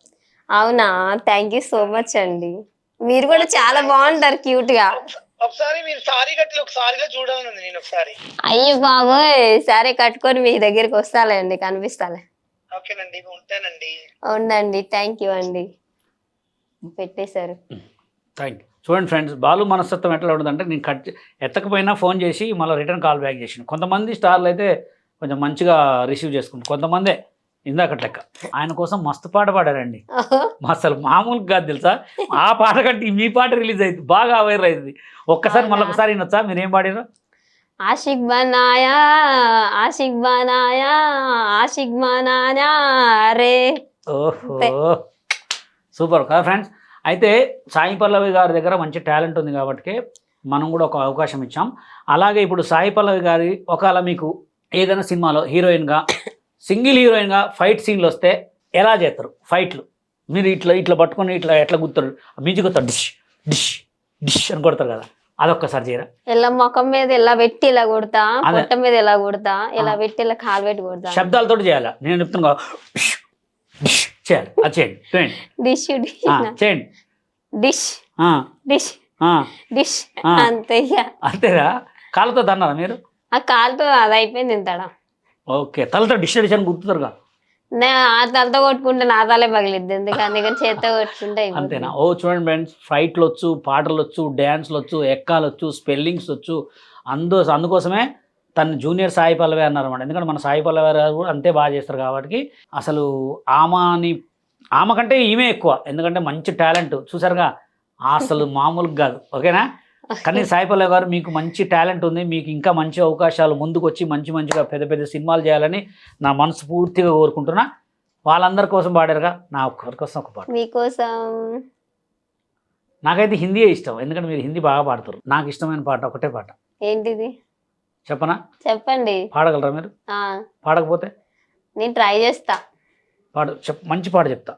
Speaker 2: అవునా థ్యాంక్ యూ సో మచ్ అండి మీరు కూడా చాలా బాగుంటారు క్యూట్ గా
Speaker 5: ఒకసారి మీరు సారీ కట్టి ఒకసారిగా చూడాలని ఉంది నేను ఒకసారి.
Speaker 2: అయ్యో బాబోయ్ సరే కట్టుకొని మీ దగ్గరికి వస్తాలేండి కనిపిస్తాలే
Speaker 5: ఓకేనండి ఉంటానండి.
Speaker 2: ఉండండి థ్యాంక్ యూ అండి పెట్టేశారు
Speaker 1: థ్యాంక్ యూ. చూడండి ఫ్రెండ్స్, బాలు మనస్తత్వం ఎట్లా ఉంటుందంటే నేను ఎత్తకపోయినా ఫోన్ చేసి మళ్ళీ రిటర్న్ కాల్ బ్యాక్ చేసిండు. కొంతమంది స్టార్లు అయితే కొంచెం మంచిగా రిసీవ్ చేసుకుంటారు, కొంతమందే ఇందాకట్ లెక్క. ఆయన కోసం మస్తు పాట పాడారండి, అసలు మామూలుగా కాదు తెలుసా. ఆ పాట కంటే మీ పాట రిలీజ్ అయింది, బాగా వైరల్ అయింది. ఒక్కసారి మళ్ళీ ఒకసారి వినొచ్చా మీరేం పాడారు?
Speaker 2: आशिक बनाया आशिक बनाया आशिक बनाया रे.
Speaker 1: ఓహో సూపర్ కదా ఫ్రెండ్స్. అయితే సాయి పల్లవి గారి దగ్గర మంచి టాలెంట్ ఉంది కాబట్టి మనం కూడా ఒక అవకాశం ఇచ్చాం. అలాగే ఇప్పుడు సాయి పల్లవి గారి ఒకవేళ మీకు ఏదైనా సినిమాలో హీరోయిన్గా సింగిల్ హీరోయిన్గా ఫైట్ సీన్లు వస్తే ఎలా చేస్తారు ఫైట్లు? మీరు ఇట్లా ఇట్లా పట్టుకొని ఇట్లా ఎట్లా గుర్తారు, మ్యూజిక్ వస్తారు డిష్ డిష్ డిష్ అని కొడతారు కదా, అదొక్కసారి చేయరా?
Speaker 2: ఇలా ముఖం మీద ఇలా పెట్టి ఇలా కొడతా,
Speaker 1: అదే.
Speaker 2: పొట్ట మీద ఇలా కొడతా, ఇలా పెట్టి ఇలా కాలు పెట్టి కొడతా.
Speaker 1: శబ్దాలతో చేయాలా? నేను చెప్తున్నా చేయాలి, అది చేయండి చేయండి.
Speaker 2: డిష్
Speaker 1: చేయండి
Speaker 2: డిష్ డిష్ డిష్ అంతే.
Speaker 1: అంతేరా? కాళ్ళతో తన్నారా మీరు?
Speaker 2: ఆ కాలుతో అది అయిపోయింది తింటాడా.
Speaker 1: ఓకే, తలతో డిష్ అని గుర్తుతారుగా.
Speaker 2: ఆ తలతో కొట్టుకుంటే నా తలే పగిలిద్ది, అందుకని చేత్తో కొట్టుకుంటే అయిపోతుంది.
Speaker 1: అంతేనా? ఓ చూడండి ఫ్రెండ్స్, ఫైట్లు వచ్చు, పాటలు వచ్చు, డ్యాన్స్లు వచ్చు, ఎక్కాలు వచ్చు, స్పెల్లింగ్స్ వచ్చు. అందుకోసమే తను జూనియర్ సాయి పల్లవి అన్నారన్నమాట. ఎందుకంటే మన సాయి పల్లవి గారు కూడా అంతే బాగా చేస్తారు కాబట్టి అసలు ఆమె కంటే ఈమె ఎక్కువ, ఎందుకంటే మంచి టాలెంట్ చూసారుగా, అసలు మామూలుగా కాదు. ఓకేనా? కానీ సాయి పల్లవి గారు మీకు మంచి టాలెంట్ ఉంది, మీకు ఇంకా మంచి అవకాశాలు ముందుకు వచ్చి మంచిగా పెద్ద పెద్ద సినిమాలు చేయాలని నా మనసు పూర్తిగా కోరుకుంటున్నా. వాళ్ళందరి కోసం పాడారుగా, నా ఒక్కరి కోసం ఒక పాట.
Speaker 2: మీకోసం
Speaker 1: నాకైతే హిందీయే ఇష్టం, ఎందుకంటే మీరు హిందీ బాగా పాడతారు. నాకు ఇష్టమైన పాట ఒకటే పాట.
Speaker 2: ఏంటిది
Speaker 1: చెప్పనా?
Speaker 2: చెప్పండి.
Speaker 1: పాడగలరా మీరు? పాడకపోతే
Speaker 2: నేను ట్రై చేస్తా.
Speaker 1: మంచి పాట చెప్తా.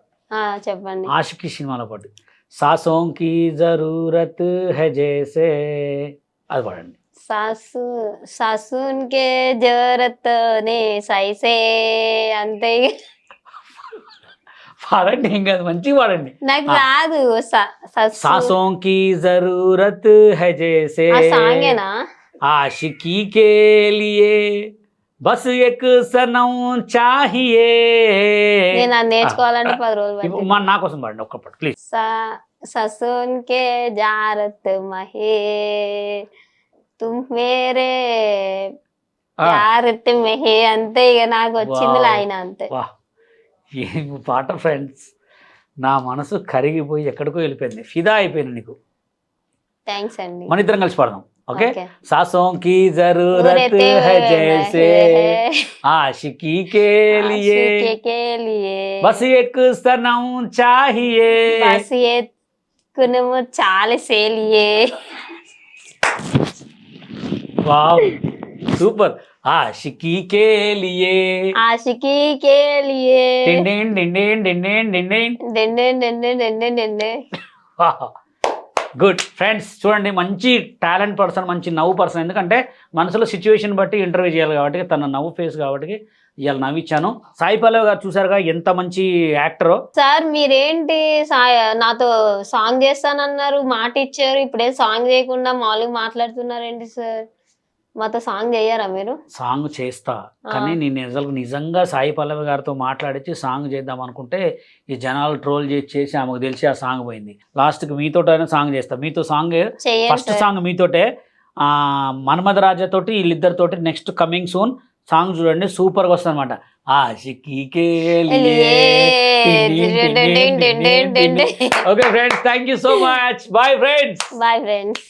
Speaker 2: చెప్పండి.
Speaker 1: ఆషికి సినిమాలో పాటు సాసోं की जरूरत है जैसे, అది పాడండి.
Speaker 2: సాసున్కే జరత్ నే సైసే అంతే.
Speaker 1: పాడండి, ఏం కాదు, మంచిగా పాడండి.
Speaker 2: నాకు రాదు.
Speaker 1: సాసోं की जरूरत है जैसे
Speaker 2: సాంగేనా?
Speaker 1: आशिकी के लिए बस एक सनम चाहिए.
Speaker 2: నేను అది నేర్చుకోవాలంటే 10 రోజులు పడుతుంది.
Speaker 1: నా కోసం పాడండి ఒక్క పాట ప్లీజ్.
Speaker 2: ససున్కే జారత్ మహే తుమ్ మేరే జారత్ మహే అంతే. ఇక నాకు వచ్చింది ఆయన అంతే.
Speaker 1: వా, ఏం పాట ఫ్రెండ్స్, నా మనసు కరిగిపోయి ఎక్కడికో వెళ్ళిపోయింది, ఫిదా అయిపోయింది నీకు.
Speaker 2: థ్యాంక్స్ అండి.
Speaker 1: మన ఇద్దరం కలిసి పాడదాం. ఓకే? సాసోं की जरूरत है जैसे आशिकी के लिए बस एक सनम चाहिए.
Speaker 2: बस एक चालीस से लिए.
Speaker 1: वाव సూపర్. आशिकी के लिए
Speaker 2: आशिकी के लिए
Speaker 1: డిండిన్ డిండిన్ డిండిన్ డిండిన్
Speaker 2: డిండిన్ డిండిన్ డిండిన్ డిండిన్.
Speaker 1: గుడ్ ఫ్రెండ్స్, చూడండి మంచి టాలెంట్ పర్సన్, మంచి నవ్వు పర్సన్. ఎందుకంటే మనసులో సిచ్యువేషన్ బట్టి ఇంటర్వ్యూ చేయాలి కాబట్టి, తన నవ్వు ఫేస్ కాబట్టి ఇవాళ నవ్విచ్చాను. సాయి పల్లవి గారు చూసారుగా ఎంత మంచి యాక్టరో.
Speaker 2: సార్ మీరేంటి నాతో సాంగ్ చేస్తానన్నారు, మాట ఇచ్చారు, ఇప్పుడే సాంగ్ చేయకుండా మామూలుగా మాట్లాడుతున్నారేంటి సార్? మాతో సాంగ్ చేయరా మీరు? సాంగ్
Speaker 1: చేస్తా, కానీ నేను నిజంగా సాయి పల్లవి గారితో మాట్లాడించి సాంగ్ చేద్దాం అనుకుంటే ఈ జనాలు ట్రోల్ చేసి ఆమెకు తెలిసి ఆ సాంగ్ పోయింది. లాస్ట్కి మీతోటైనా సాంగ్ చేస్తా. మీతో సాంగ్ ఫస్ట్ సాంగ్ మీతోటే, మన్మథ రాజా తోటి, వీళ్ళిద్దరితోటి నెక్స్ట్ కమింగ్ సూన్ సాంగ్ చూడండి, సూపర్గా వస్తుంది అనమాట. Okay friends, thank you so much. Bye friends.
Speaker 2: Bye friends.